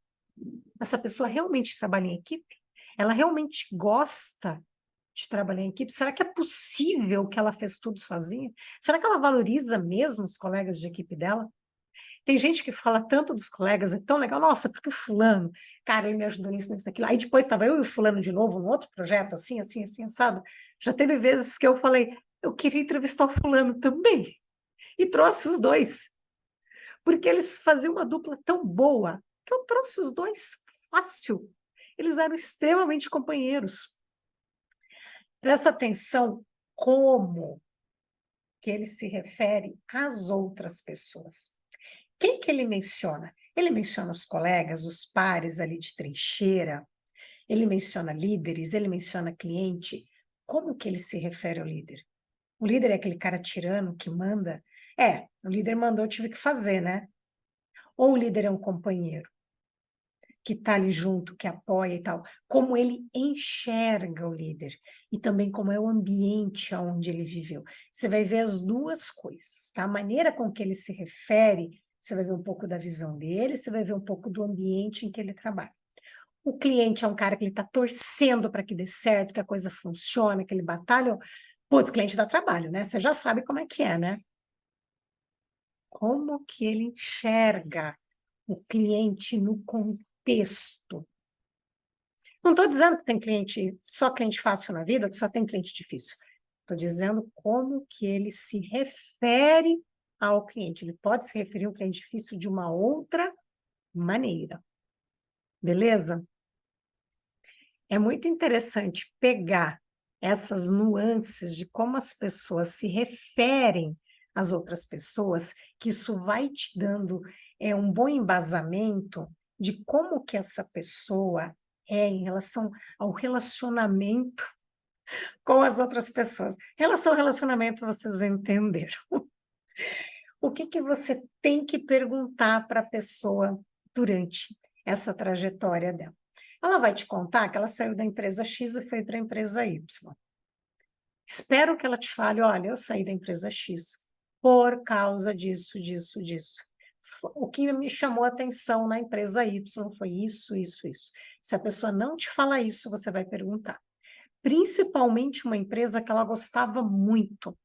Essa pessoa realmente trabalha em equipe? Ela realmente gosta de trabalhar em equipe? Será que é possível que ela fez tudo sozinha? Será que ela valoriza mesmo os colegas de equipe dela? Tem gente que fala tanto dos colegas, é tão legal, nossa, porque o fulano, cara, ele me ajudou nisso, nisso, aquilo. Aí depois estava eu e o fulano de novo, num outro projeto, assim, assim, assim, assado. Já teve vezes que eu falei, eu queria entrevistar o fulano também. E trouxe os dois, porque eles faziam uma dupla tão boa, que eu trouxe os dois fácil. Eles eram extremamente companheiros. Presta atenção como que ele se refere às outras pessoas. Quem que ele menciona? Ele menciona os colegas, os pares ali de trincheira, ele menciona líderes, ele menciona cliente. Como que ele se refere ao líder? O líder é aquele cara tirano que manda? É, o líder mandou, eu tive que fazer, né? Ou o líder é um companheiro que está ali junto, que apoia e tal. Como ele enxerga o líder e também como é o ambiente onde ele viveu. Você vai ver as duas coisas, tá? A maneira com que ele se refere, você vai ver um pouco da visão dele, você vai ver um pouco do ambiente em que ele trabalha. O cliente é um cara que ele está torcendo para que dê certo, que a coisa funcione, que ele batalha. Putz, cliente dá trabalho, né? Você já sabe como é, né? Como que ele enxerga o cliente no contexto? Não estou dizendo que tem cliente, só cliente fácil na vida, que só tem cliente difícil. Estou dizendo como que ele se refere ao cliente. Ele pode se referir ao cliente difícil de uma outra maneira. Beleza? É muito interessante pegar essas nuances de como as pessoas se referem às outras pessoas, que isso vai te dando um bom embasamento de como que essa pessoa é em relação ao relacionamento com as outras pessoas. Relação ao relacionamento, vocês entenderam. O que que você tem que perguntar para a pessoa durante essa trajetória dela? Ela vai te contar que ela saiu da empresa X e foi para a empresa Y. Espero que ela te fale, olha, eu saí da empresa X por causa disso, disso, disso. O que me chamou a atenção na empresa Y foi isso, isso, isso. Se a pessoa não te fala isso, você vai perguntar. Principalmente uma empresa que ela gostava muito.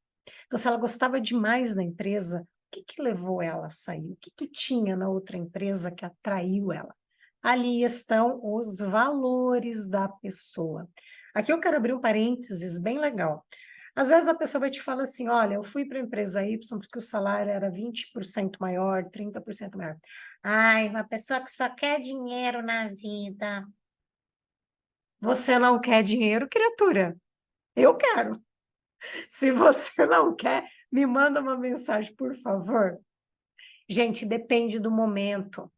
Então, se ela gostava demais da empresa, o que que levou ela a sair? O que que tinha na outra empresa que atraiu ela? Ali estão os valores da pessoa. Aqui eu quero abrir um parênteses bem legal. Às vezes a pessoa vai te falar assim, olha, eu fui para a empresa Y porque o salário era 20% maior, 30% maior. Ai, uma pessoa que só quer dinheiro na vida. Você não quer dinheiro, criatura? Eu quero. Se você não quer, me manda uma mensagem, por favor. Gente, depende do momento.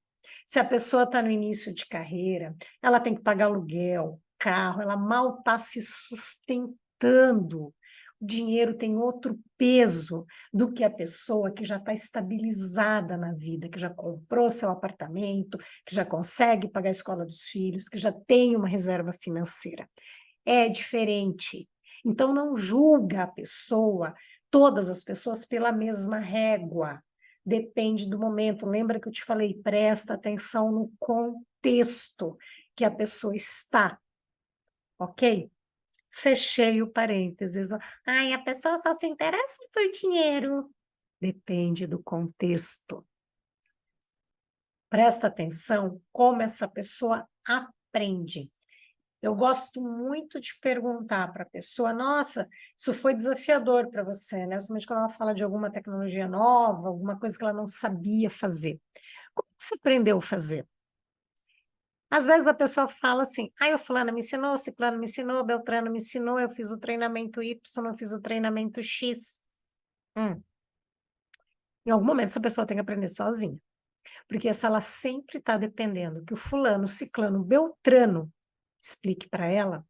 Se a pessoa está no início de carreira, ela tem que pagar aluguel, carro, ela mal está se sustentando. O dinheiro tem outro peso do que a pessoa que já está estabilizada na vida, que já comprou seu apartamento, que já consegue pagar a escola dos filhos, que já tem uma reserva financeira. É diferente. Então, não julga a pessoa, todas as pessoas, pela mesma régua. Depende do momento. Lembra que eu te falei, presta atenção no contexto que a pessoa está, ok? Fechei o parênteses. Ai, a pessoa só se interessa por dinheiro. Depende do contexto. Presta atenção como essa pessoa aprende. Eu gosto muito de perguntar para a pessoa, nossa, isso foi desafiador para você, né? Principalmente quando ela fala de alguma tecnologia nova, alguma coisa que ela não sabia fazer. Como que você aprendeu a fazer? Às vezes a pessoa fala assim, o fulano me ensinou, ciclano me ensinou, beltrano me ensinou, eu fiz o treinamento Y, eu fiz o treinamento X. Em algum momento essa pessoa tem que aprender sozinha. Porque se ela sempre está dependendo que o fulano, ciclano, beltrano explique para ela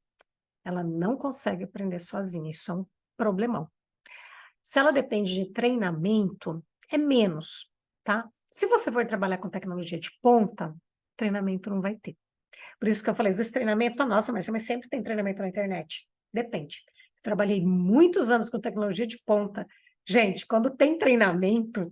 não consegue aprender sozinha, isso é um problemão. Se ela depende de treinamento, é menos, tá? Se você for trabalhar com tecnologia de ponta, treinamento não vai ter. Por isso que eu falei, esse treinamento, fala, nossa, mas sempre tem treinamento na internet. Depende. Eu trabalhei muitos anos com tecnologia de ponta. Gente, quando tem treinamento,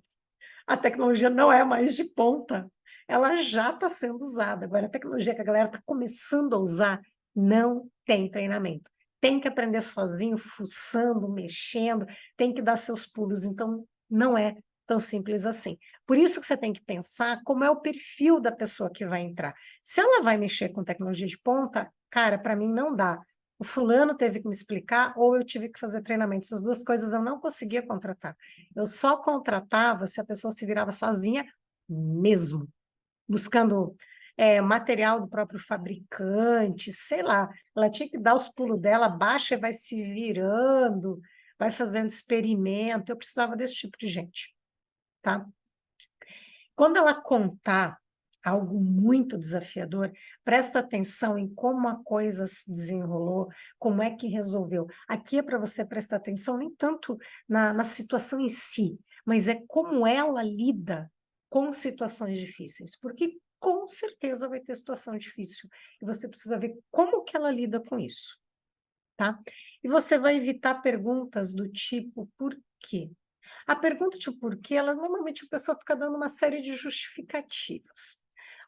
a tecnologia não é mais de ponta. Ela já está sendo usada. Agora, a tecnologia que a galera está começando a usar não tem treinamento. Tem que aprender sozinho, fuçando, mexendo, tem que dar seus pulos. Então, não é tão simples assim. Por isso que você tem que pensar como é o perfil da pessoa que vai entrar. Se ela vai mexer com tecnologia de ponta, cara, para mim não dá. O fulano teve que me explicar ou eu tive que fazer treinamento. Essas duas coisas eu não conseguia contratar. Eu só contratava se a pessoa se virava sozinha mesmo, buscando material do próprio fabricante, sei lá. Ela tinha que dar os pulos dela, baixa e vai se virando, vai fazendo experimento. Eu precisava desse tipo de gente, tá? Quando ela contar algo muito desafiador, presta atenção em como a coisa se desenrolou, como é que resolveu. Aqui é para você prestar atenção nem tanto na situação em si, mas é como ela lida com situações difíceis, porque com certeza vai ter situação difícil, e você precisa ver como que ela lida com isso, tá? E você vai evitar perguntas do tipo, por quê? A pergunta de por quê, ela normalmente a pessoa fica dando uma série de justificativas.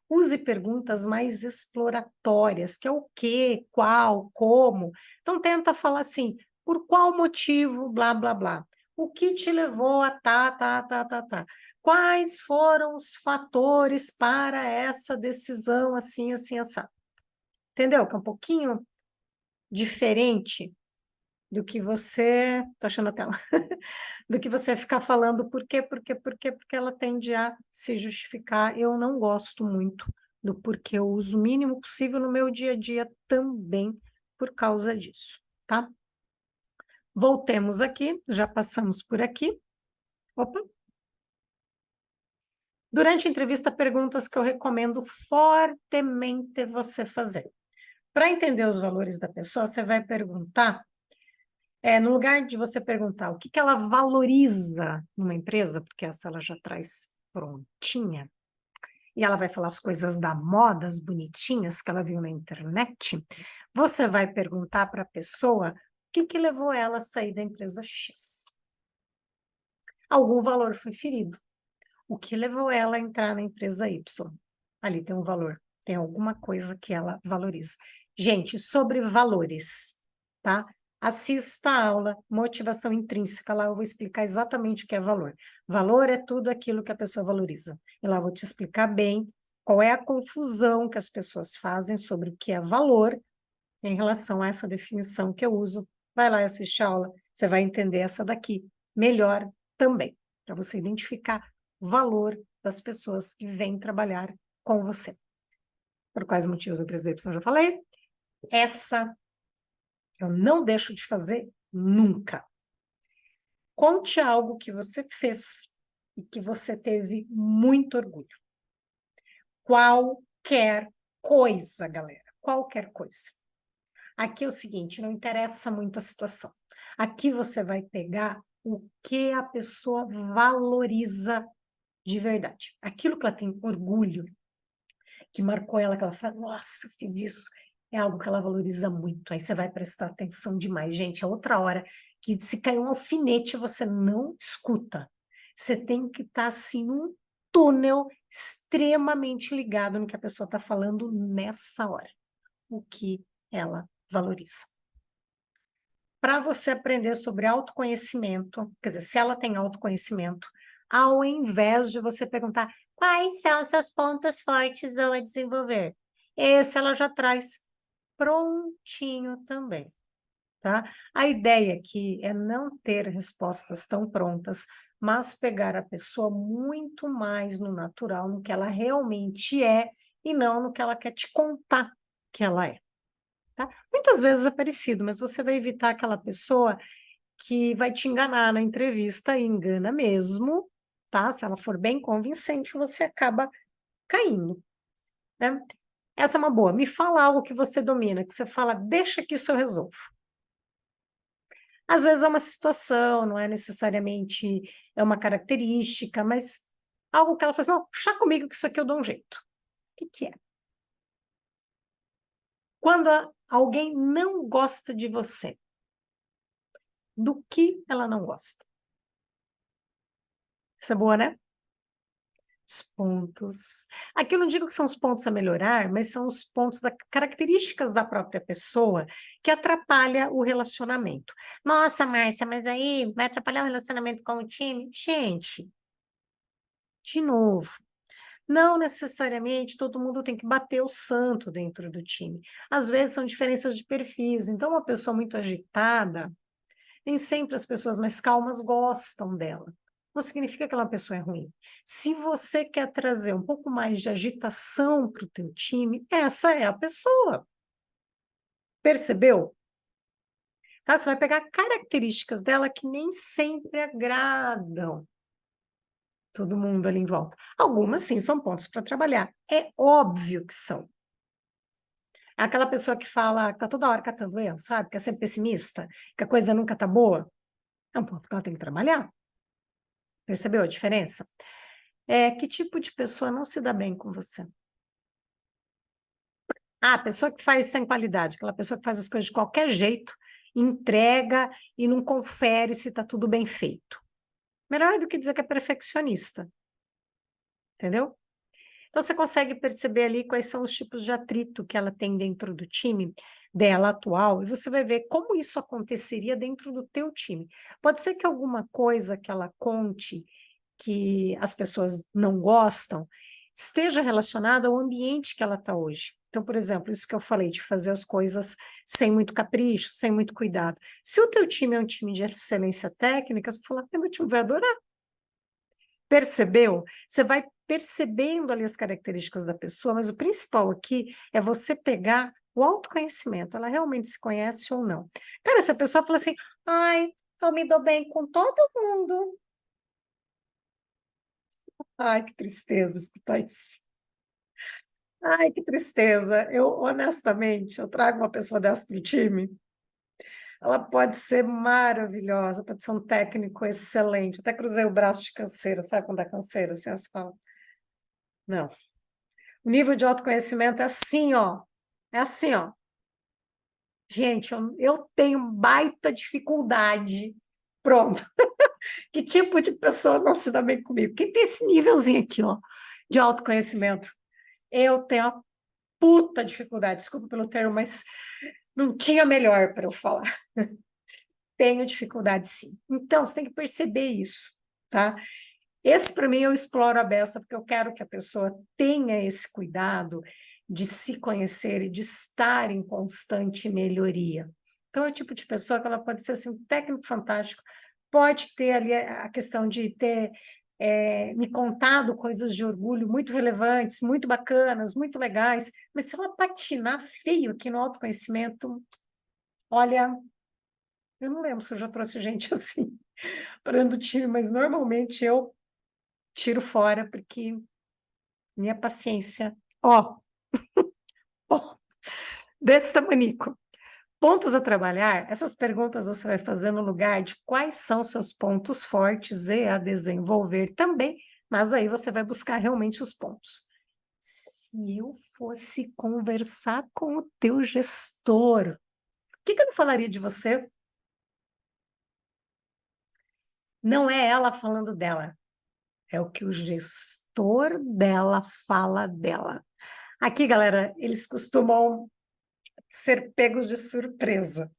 Use perguntas mais exploratórias, que é o quê, qual, como. Então, tenta falar assim, por qual motivo, blá, blá, blá. O que te levou a tá. Quais foram os fatores para essa decisão assim, assim, assim? Entendeu? Que é um pouquinho diferente do que você... Tô achando a tela. Do que você ficar falando porque ela tende a se justificar. Eu não gosto muito do porquê, eu uso o mínimo possível no meu dia a dia também por causa disso, tá? Voltemos aqui, já passamos por aqui. Opa! Durante a entrevista, perguntas que eu recomendo fortemente você fazer. Para entender os valores da pessoa, você vai perguntar, no lugar de você perguntar o que que ela valoriza numa empresa, porque essa ela já traz prontinha, e ela vai falar as coisas da moda, as bonitinhas que ela viu na internet, você vai perguntar para a pessoa o que que levou ela a sair da empresa X. Algum valor foi ferido. O que levou ela a entrar na empresa Y? Ali tem um valor, tem alguma coisa que ela valoriza. Gente, sobre valores, tá? Assista a aula Motivação Intrínseca, lá eu vou explicar exatamente o que é valor. Valor é tudo aquilo que a pessoa valoriza. E lá eu vou te explicar bem qual é a confusão que as pessoas fazem sobre o que é valor em relação a essa definição que eu uso. Vai lá e assiste a aula, você vai entender essa daqui melhor também, para você identificar o valor das pessoas que vêm trabalhar com você. Por quais motivos a empresa Y eu já falei? Essa eu não deixo de fazer nunca. Conte algo que você fez e que você teve muito orgulho. Qualquer coisa, galera, qualquer coisa. Aqui é o seguinte, não interessa muito a situação. Aqui você vai pegar o que a pessoa valoriza de verdade. Aquilo que ela tem orgulho, que marcou ela, que ela fala, nossa, eu fiz isso, é algo que ela valoriza muito. Aí você vai prestar atenção demais. Gente, é outra hora que se cair um alfinete, você não escuta. Você tem que estar assim num túnel extremamente ligado no que a pessoa está falando nessa hora. O que ela valoriza. Para você aprender sobre autoconhecimento, quer dizer, se ela tem autoconhecimento, ao invés de você perguntar quais são os seus pontos fortes ou a desenvolver, esse ela já traz prontinho também, tá? A ideia aqui é não ter respostas tão prontas, mas pegar a pessoa muito mais no natural, no que ela realmente é, e não no que ela quer te contar que ela é. Tá? Muitas vezes é parecido, mas você vai evitar aquela pessoa que vai te enganar na entrevista, e engana mesmo, tá? Se ela for bem convincente, você acaba caindo, né? Essa é uma boa. Me fala algo que você domina, que você fala, deixa que isso eu resolvo. Às vezes é uma situação, não é necessariamente é uma característica, mas algo que ela faz, não, chá comigo que isso aqui eu dou um jeito. O que que é? Quando alguém não gosta de você, do que ela não gosta? Essa é boa, né? Os pontos. Aqui eu não digo que são os pontos a melhorar, mas são os pontos da características da própria pessoa que atrapalha o relacionamento. Nossa, Márcia, mas aí vai atrapalhar o relacionamento com o time? Gente, de novo, não necessariamente todo mundo tem que bater o santo dentro do time. Às vezes são diferenças de perfis. Então, uma pessoa muito agitada, nem sempre as pessoas mais calmas gostam dela. Não significa que aquela pessoa é ruim. Se você quer trazer um pouco mais de agitação para o teu time, essa é a pessoa. Percebeu? Tá? Você vai pegar características dela que nem sempre agradam todo mundo ali em volta. Algumas, sim, são pontos para trabalhar. É óbvio que são. É aquela pessoa que fala, que tá toda hora catando erro, sabe? Que é sempre pessimista, que a coisa nunca tá boa. É um ponto que ela tem que trabalhar. Percebeu a diferença? Que tipo de pessoa não se dá bem com você? Ah, a pessoa que faz sem qualidade, aquela pessoa que faz as coisas de qualquer jeito, entrega e não confere se está tudo bem feito. Melhor do que dizer que é perfeccionista. Entendeu? Então, você consegue perceber ali quais são os tipos de atrito que ela tem dentro do time dela atual, e você vai ver como isso aconteceria dentro do teu time. Pode ser que alguma coisa que ela conte que as pessoas não gostam esteja relacionada ao ambiente que ela está hoje. Então, por exemplo, isso que eu falei de fazer as coisas sem muito capricho, sem muito cuidado. Se o teu time é um time de excelência técnica, você fala, meu time vai adorar. Percebeu? Você vai percebendo ali as características da pessoa, mas o principal aqui é você pegar o autoconhecimento. Ela realmente se conhece ou não? Cara, se a pessoa fala assim, ai, eu me dou bem com todo mundo. Ai, que tristeza escutar isso. Ai, que tristeza. Eu, honestamente, eu trago uma pessoa dessa para o time, ela pode ser maravilhosa, pode ser um técnico excelente. Até cruzei o braço de canseira, sabe quando é canseira? Assim, você fala, não. O nível de autoconhecimento é assim, ó. É assim, ó. Gente, eu tenho baita dificuldade. Pronto. Que tipo de pessoa não se dá bem comigo? Quem tem esse nívelzinho aqui, ó, de autoconhecimento? Eu tenho uma puta dificuldade, desculpa pelo termo, mas não tinha melhor para eu falar. Tenho dificuldade, sim. Então, você tem que perceber isso, tá? Esse, para mim, eu exploro a beça, porque eu quero que a pessoa tenha esse cuidado de se conhecer e de estar em constante melhoria. Então, é o tipo de pessoa que ela pode ser assim, um técnico fantástico, pode ter ali a questão de ter me contado coisas de orgulho muito relevantes, muito bacanas, muito legais, mas se ela patinar feio aqui no autoconhecimento, olha, eu não lembro se eu já trouxe gente assim para dentro do time, mas normalmente eu tiro fora, porque minha paciência, ó, ó, desse tamanico. Pontos a trabalhar, essas perguntas você vai fazer no lugar de quais são seus pontos fortes e a desenvolver também, mas aí você vai buscar realmente os pontos. Se eu fosse conversar com o teu gestor, o que eu não falaria de você? Não é ela falando dela, é o que o gestor dela fala dela. Aqui, galera, eles costumam ser pegos de surpresa.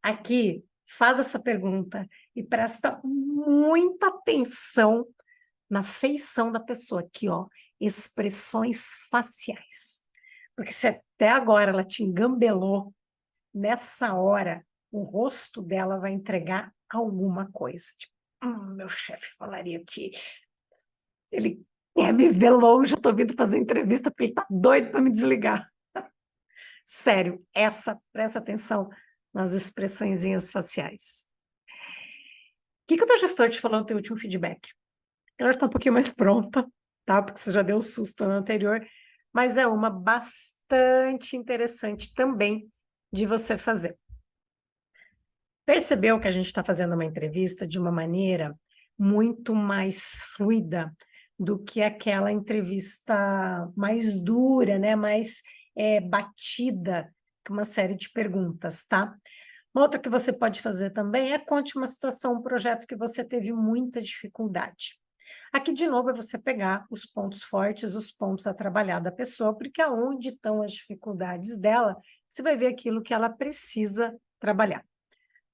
Aqui, faz essa pergunta e presta muita atenção na feição da pessoa. Aqui, ó, expressões faciais. Porque se até agora ela te engambelou, nessa hora, o rosto dela vai entregar alguma coisa. Tipo, meu chefe falaria que ele quer me ver longe, eu tô vindo fazer entrevista porque ele tá doido para me desligar. Sério, presta atenção nas expressõezinhas faciais. O que o teu gestor te falou no teu último feedback? Ela está um pouquinho mais pronta, tá? Porque você já deu susto no anterior, mas é uma bastante interessante também de você fazer. Percebeu que a gente está fazendo uma entrevista de uma maneira muito mais fluida do que aquela entrevista mais dura, né? Mais batida, com uma série de perguntas, tá? Uma outra que você pode fazer também é conte uma situação, um projeto que você teve muita dificuldade. Aqui, de novo, é você pegar os pontos fortes, os pontos a trabalhar da pessoa, porque aonde estão as dificuldades dela, você vai ver aquilo que ela precisa trabalhar.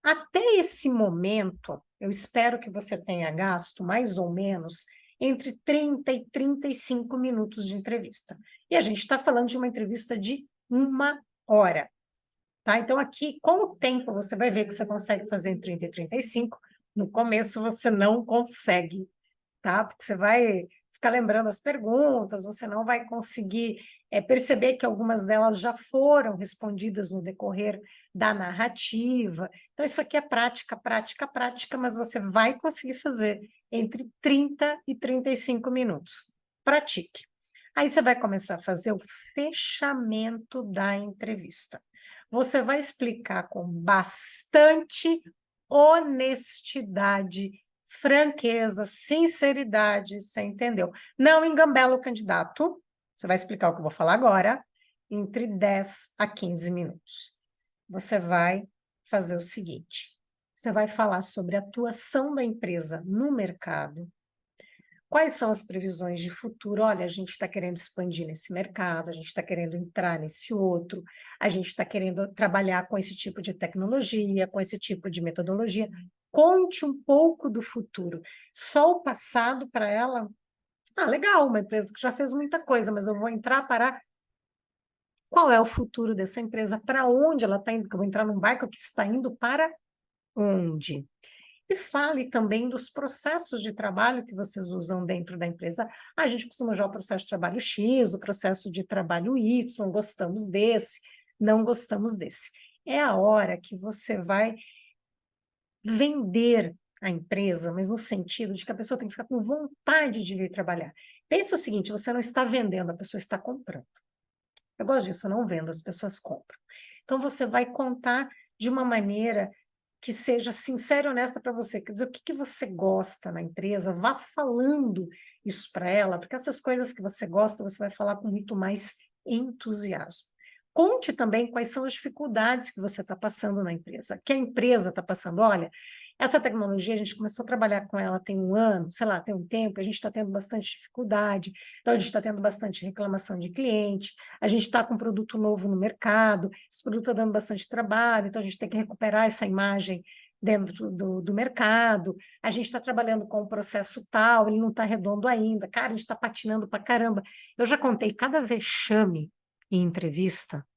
Até esse momento, eu espero que você tenha gasto mais ou menos entre 30 e 35 minutos de entrevista. E a gente está falando de uma entrevista de 1 hora. Tá? Então, aqui, com o tempo, você vai ver que você consegue fazer em 30 e 35. No começo, você não consegue, tá? Porque você vai ficar lembrando as perguntas, você não vai conseguir perceber que algumas delas já foram respondidas no decorrer da narrativa. Então, isso aqui é prática, prática, prática, mas você vai conseguir fazer entre 30 e 35 minutos. Pratique. Aí você vai começar a fazer o fechamento da entrevista. Você vai explicar com bastante honestidade, franqueza, sinceridade, você entendeu? Não engambela o candidato, você vai explicar o que eu vou falar agora, entre 10 a 15 minutos. Você vai fazer o seguinte, você vai falar sobre a atuação da empresa no mercado, quais são as previsões de futuro? Olha, a gente está querendo expandir nesse mercado, a gente está querendo entrar nesse outro, a gente está querendo trabalhar com esse tipo de tecnologia, com esse tipo de metodologia. Conte um pouco do futuro. Só o passado para ela, legal, uma empresa que já fez muita coisa, mas eu vou entrar para qual é o futuro dessa empresa, para onde ela está indo, que eu vou entrar num barco que está indo para onde. E fale também dos processos de trabalho que vocês usam dentro da empresa. A gente costuma usar o processo de trabalho X, o processo de trabalho Y, gostamos desse, não gostamos desse. É a hora que você vai vender a empresa, mas no sentido de que a pessoa tem que ficar com vontade de vir trabalhar. Pense o seguinte, você não está vendendo, a pessoa está comprando. Eu gosto disso, eu não vendo, as pessoas compram. Então, você vai contar de uma maneira que seja sincera e honesta para você. Quer dizer, o que, que você gosta na empresa, vá falando isso para ela, porque essas coisas que você gosta, você vai falar com muito mais entusiasmo. Conte também quais são as dificuldades que você está passando na empresa, que a empresa está passando. Olha, essa tecnologia, a gente começou a trabalhar com ela tem um ano, sei lá, tem um tempo, a gente está tendo bastante dificuldade, então a gente está tendo bastante reclamação de cliente, a gente está com um produto novo no mercado, esse produto está dando bastante trabalho, então a gente tem que recuperar essa imagem dentro do mercado, a gente está trabalhando com um processo tal, ele não está redondo ainda, cara, a gente está patinando para caramba. Eu já contei cada vexame em entrevista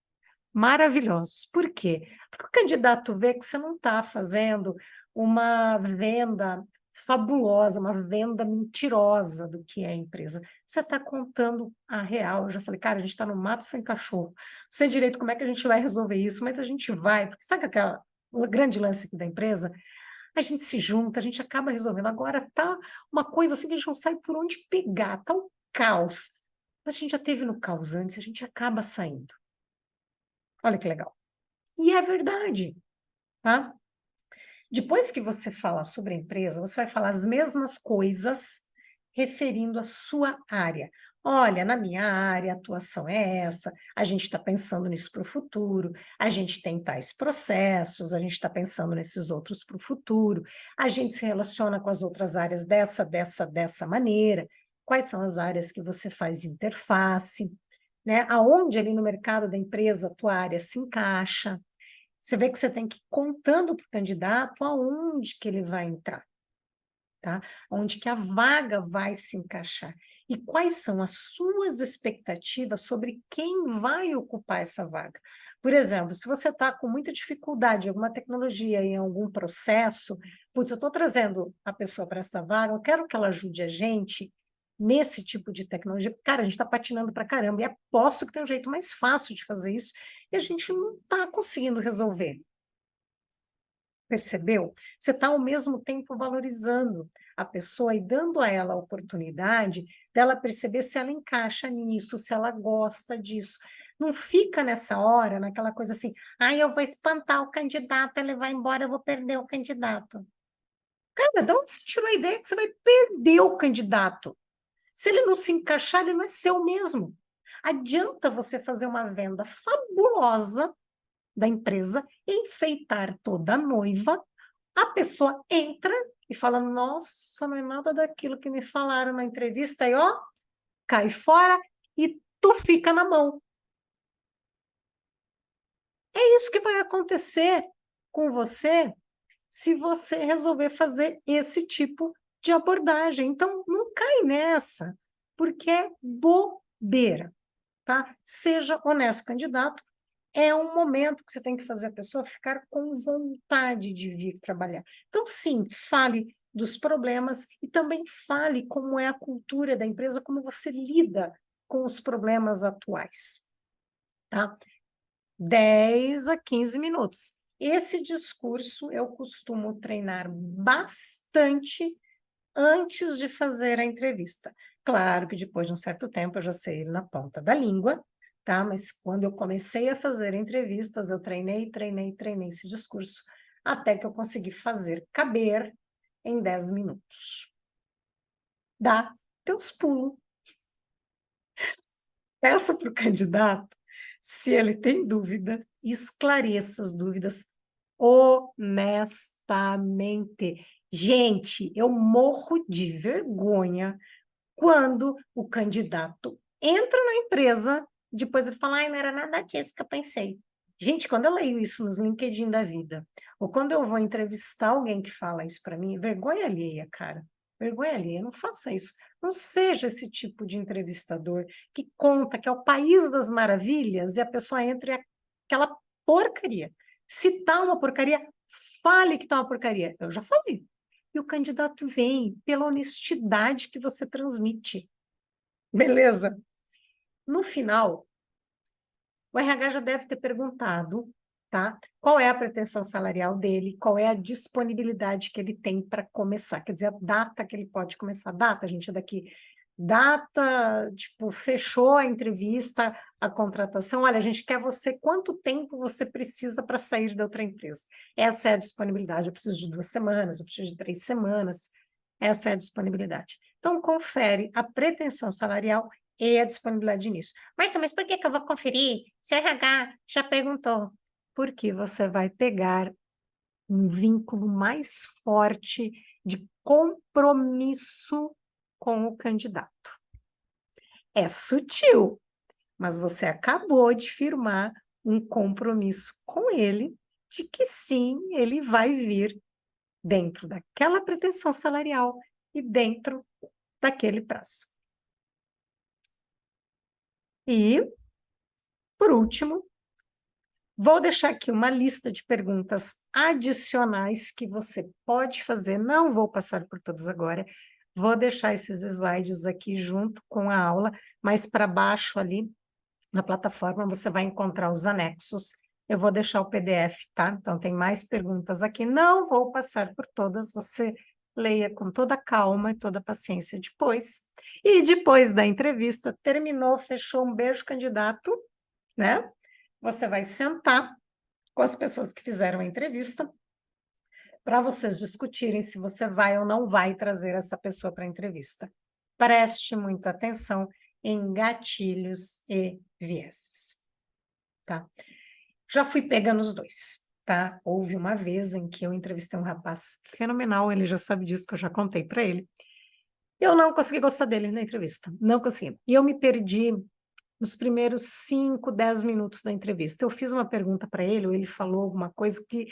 maravilhosos. Por quê? Porque o candidato vê que você não está fazendo uma venda fabulosa, uma venda mentirosa do que é a empresa. Você está contando a real. Eu já falei, cara, a gente está no mato sem cachorro. Não sei direito como é que a gente vai resolver isso, mas a gente vai, porque sabe aquela o grande lance aqui da empresa? A gente se junta, a gente acaba resolvendo. Agora tá uma coisa assim que a gente não sabe por onde pegar, tá um caos. Mas a gente já teve no caos antes, a gente acaba saindo. Olha que legal. E é verdade, tá? Depois que você falar sobre a empresa, você vai falar as mesmas coisas referindo a sua área. Olha, na minha área, a atuação é essa, a gente está pensando nisso para o futuro, a gente tem tais processos, a gente está pensando nesses outros para o futuro, a gente se relaciona com as outras áreas dessa maneira. Quais são as áreas que você faz interface, né? Aonde ali no mercado da empresa a tua área se encaixa. Você vê que você tem que ir contando para o candidato aonde que ele vai entrar, tá? Onde que a vaga vai se encaixar. E quais são as suas expectativas sobre quem vai ocupar essa vaga. Por exemplo, se você está com muita dificuldade em alguma tecnologia, em algum processo, putz, eu estou trazendo a pessoa para essa vaga, eu quero que ela ajude a gente nesse tipo de tecnologia. Cara, a gente está patinando para caramba, e aposto que tem um jeito mais fácil de fazer isso, e a gente não está conseguindo resolver. Percebeu? Você está ao mesmo tempo valorizando a pessoa e dando a ela a oportunidade dela perceber se ela encaixa nisso, se ela gosta disso. Não fica nessa hora, naquela coisa assim, eu vou espantar o candidato, ele vai embora, eu vou perder o candidato. Cara, de onde você tirou a ideia que você vai perder o candidato? Se ele não se encaixar, ele não é seu mesmo. Adianta você fazer uma venda fabulosa da empresa, enfeitar toda a noiva, a pessoa entra e fala, nossa, não é nada daquilo que me falaram na entrevista, e ó, cai fora e tu fica na mão. É isso que vai acontecer com você se você resolver fazer esse tipo de abordagem. Então, não cai nessa, porque é bobeira, tá? Seja honesto, candidato, é um momento que você tem que fazer a pessoa ficar com vontade de vir trabalhar. Então, sim, fale dos problemas e também fale como é a cultura da empresa, como você lida com os problemas atuais, tá? 10 a 15 minutos. Esse discurso eu costumo treinar bastante antes de fazer a entrevista. Claro que depois de um certo tempo eu já sei ele na ponta da língua, tá? Mas quando eu comecei a fazer entrevistas, eu treinei esse discurso até que eu consegui fazer caber em 10 minutos. Dá teus pulos. Peça para o candidato se ele tem dúvida, esclareça as dúvidas honestamente. Gente, eu morro de vergonha quando o candidato entra na empresa, depois ele fala, não era nada disso que eu pensei. Gente, quando eu leio isso nos LinkedIn da vida, ou quando eu vou entrevistar alguém que fala isso para mim, vergonha alheia, cara. Vergonha alheia, não faça isso. Não seja esse tipo de entrevistador que conta que é o país das maravilhas e a pessoa entra e é aquela porcaria. Se tá uma porcaria, fale que tá uma porcaria. Eu já falei. E o candidato vem pela honestidade que você transmite. Beleza? No final, o RH já deve ter perguntado, tá? Qual é a pretensão salarial dele, qual é a disponibilidade que ele tem para começar, quer dizer, a data que ele pode começar. Data, gente, é daqui. Data, tipo, fechou a entrevista, a contratação. Olha, a gente quer você, quanto tempo você precisa para sair da outra empresa? Essa é a disponibilidade. Eu preciso de 2 semanas, eu preciso de 3 semanas. Essa é a disponibilidade. Então, confere a pretensão salarial e a disponibilidade nisso. Marcia, mas por que que eu vou conferir? Se o RH já perguntou. Porque você vai pegar um vínculo mais forte de compromisso com o candidato. É sutil, mas você acabou de firmar um compromisso com ele de que sim, ele vai vir dentro daquela pretensão salarial e dentro daquele prazo. E, por último, vou deixar aqui uma lista de perguntas adicionais que você pode fazer. Não vou passar por todas agora. Vou deixar esses slides aqui junto com a aula, mas para baixo ali na plataforma você vai encontrar os anexos. Eu vou deixar o PDF, tá? Então tem mais perguntas aqui. Não vou passar por todas, você leia com toda calma e toda paciência depois. E depois da entrevista, terminou, fechou, um beijo, candidato, né? Você vai sentar com as pessoas que fizeram a entrevista para vocês discutirem se você vai ou não vai trazer essa pessoa para a entrevista. Preste muita atenção em gatilhos e vieses, tá? Já fui pegando os dois, tá? Houve uma vez em que eu entrevistei um rapaz fenomenal, ele já sabe disso que eu já contei para ele. Eu não consegui gostar dele na entrevista, não consegui. E eu me perdi nos primeiros 5, 10 minutos da entrevista. Eu fiz uma pergunta para ele, ou ele falou alguma coisa que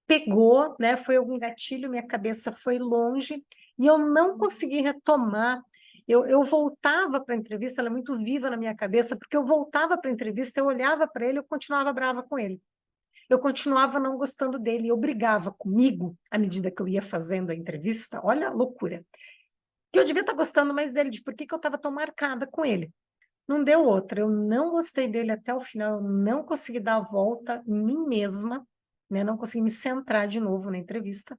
pegou, né? Foi algum gatilho, minha cabeça foi longe, e eu não consegui retomar. Eu voltava para a entrevista, ela é muito viva na minha cabeça, porque eu voltava para a entrevista, eu olhava para ele, eu continuava brava com ele. Eu continuava não gostando dele, eu brigava comigo à medida que eu ia fazendo a entrevista, olha a loucura. Que eu devia estar gostando mais dele, de por que que eu estava tão marcada com ele. Não deu outra, eu não gostei dele até o final, eu não consegui dar a volta em mim mesma, né? Não consegui me centrar de novo na entrevista.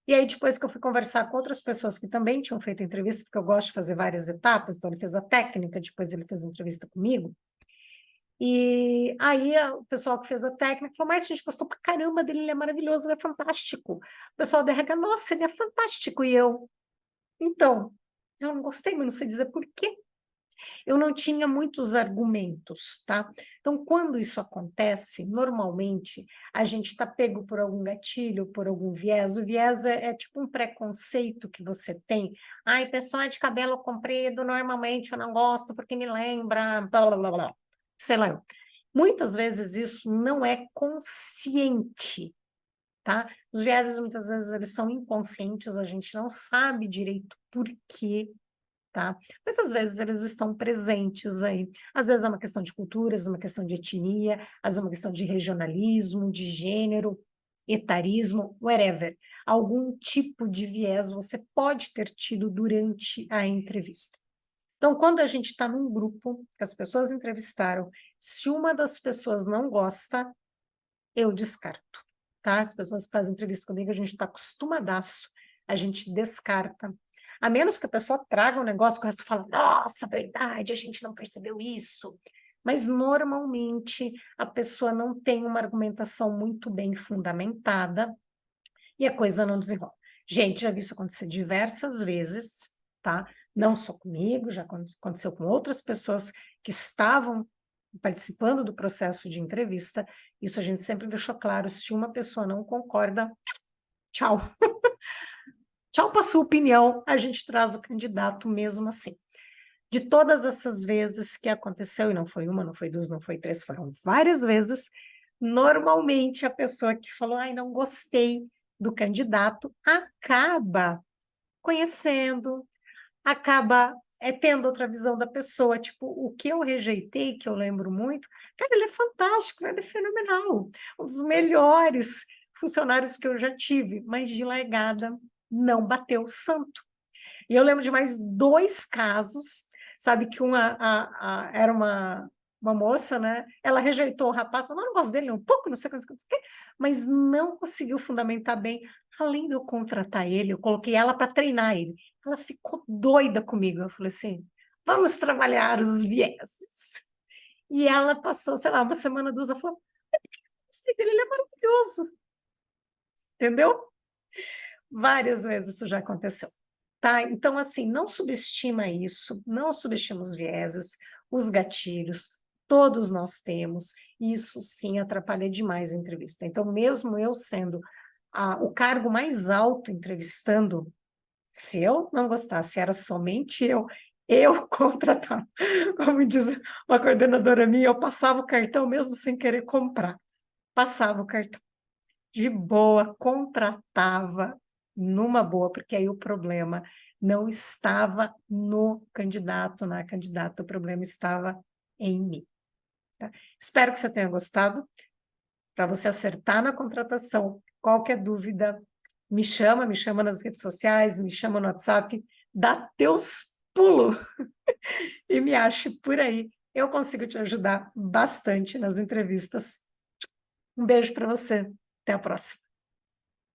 E aí, depois que eu fui conversar com outras pessoas que também tinham feito a entrevista, porque eu gosto de fazer várias etapas, então ele fez a técnica, depois ele fez a entrevista comigo. E aí o pessoal que fez a técnica falou, mas a gente gostou pra caramba dele, ele é maravilhoso, ele é fantástico. O pessoal da RH, nossa, ele é fantástico. E então, eu não gostei, mas não sei dizer por quê. Eu não tinha muitos argumentos, tá? Então, quando isso acontece, normalmente a gente está pego por algum gatilho, por algum viés. O viés é tipo um preconceito que você tem. Ai, pessoa de cabelo comprido, normalmente eu não gosto porque me lembra, blá, blá, blá, blá. Sei lá. Muitas vezes isso não é consciente, tá? Os vieses, muitas vezes, eles são inconscientes, a gente não sabe direito por quê, tá? Mas às vezes eles estão presentes aí. Às vezes é uma questão de culturas, uma questão de etnia, às vezes é uma questão de regionalismo, de gênero, etarismo, whatever. Algum tipo de viés você pode ter tido durante a entrevista. Então, quando a gente está num grupo que as pessoas entrevistaram, se uma das pessoas não gosta, eu descarto, tá? As pessoas que fazem entrevista comigo, a gente está acostumadaço, a gente descarta. A menos que a pessoa traga um negócio que o resto fala, nossa, verdade, a gente não percebeu isso. Mas, normalmente, a pessoa não tem uma argumentação muito bem fundamentada e a coisa não desenrola. Gente, já vi isso acontecer diversas vezes, tá? Não só comigo, já aconteceu com outras pessoas que estavam participando do processo de entrevista. Isso a gente sempre deixou claro, se uma pessoa não concorda, tchau. Tchau para sua opinião, a gente traz o candidato mesmo assim. De todas essas vezes que aconteceu, e não foi uma, não foi duas, não foi três, foram várias vezes, normalmente a pessoa que falou, ai, não gostei do candidato, acaba conhecendo, acaba tendo outra visão da pessoa. Tipo, o que eu rejeitei, que eu lembro muito, cara, ele é fantástico, ele é fenomenal, um dos melhores funcionários que eu já tive, mas de largada não bateu o santo. E eu lembro de mais dois casos, sabe, que era uma moça, né? Ela rejeitou o rapaz, falou, não, não gosto dele um pouco, não sei o que, mas não conseguiu fundamentar bem. Além de eu contratar ele, eu coloquei ela para treinar ele. Ela ficou doida comigo. Eu falei assim, vamos trabalhar os vieses. E ela passou, sei lá, uma semana, duas, ela falou, gostei dele, ele é maravilhoso. Entendeu? Várias vezes isso já aconteceu. Tá? Então, assim, não subestima isso, não subestima os vieses, os gatilhos, todos nós temos, e isso sim atrapalha demais a entrevista. Então, mesmo eu sendo o cargo mais alto entrevistando, se eu não gostasse, era somente eu contratava. Como diz uma coordenadora minha, eu passava o cartão mesmo sem querer comprar. Passava o cartão de boa, contratava numa boa, porque aí o problema não estava no candidato, na candidata, o problema estava em mim. Tá? Espero que você tenha gostado. Para você acertar na contratação, qualquer dúvida, me chama nas redes sociais, me chama no WhatsApp, dá teus pulos e me ache por aí. Eu consigo te ajudar bastante nas entrevistas. Um beijo para você. Até a próxima.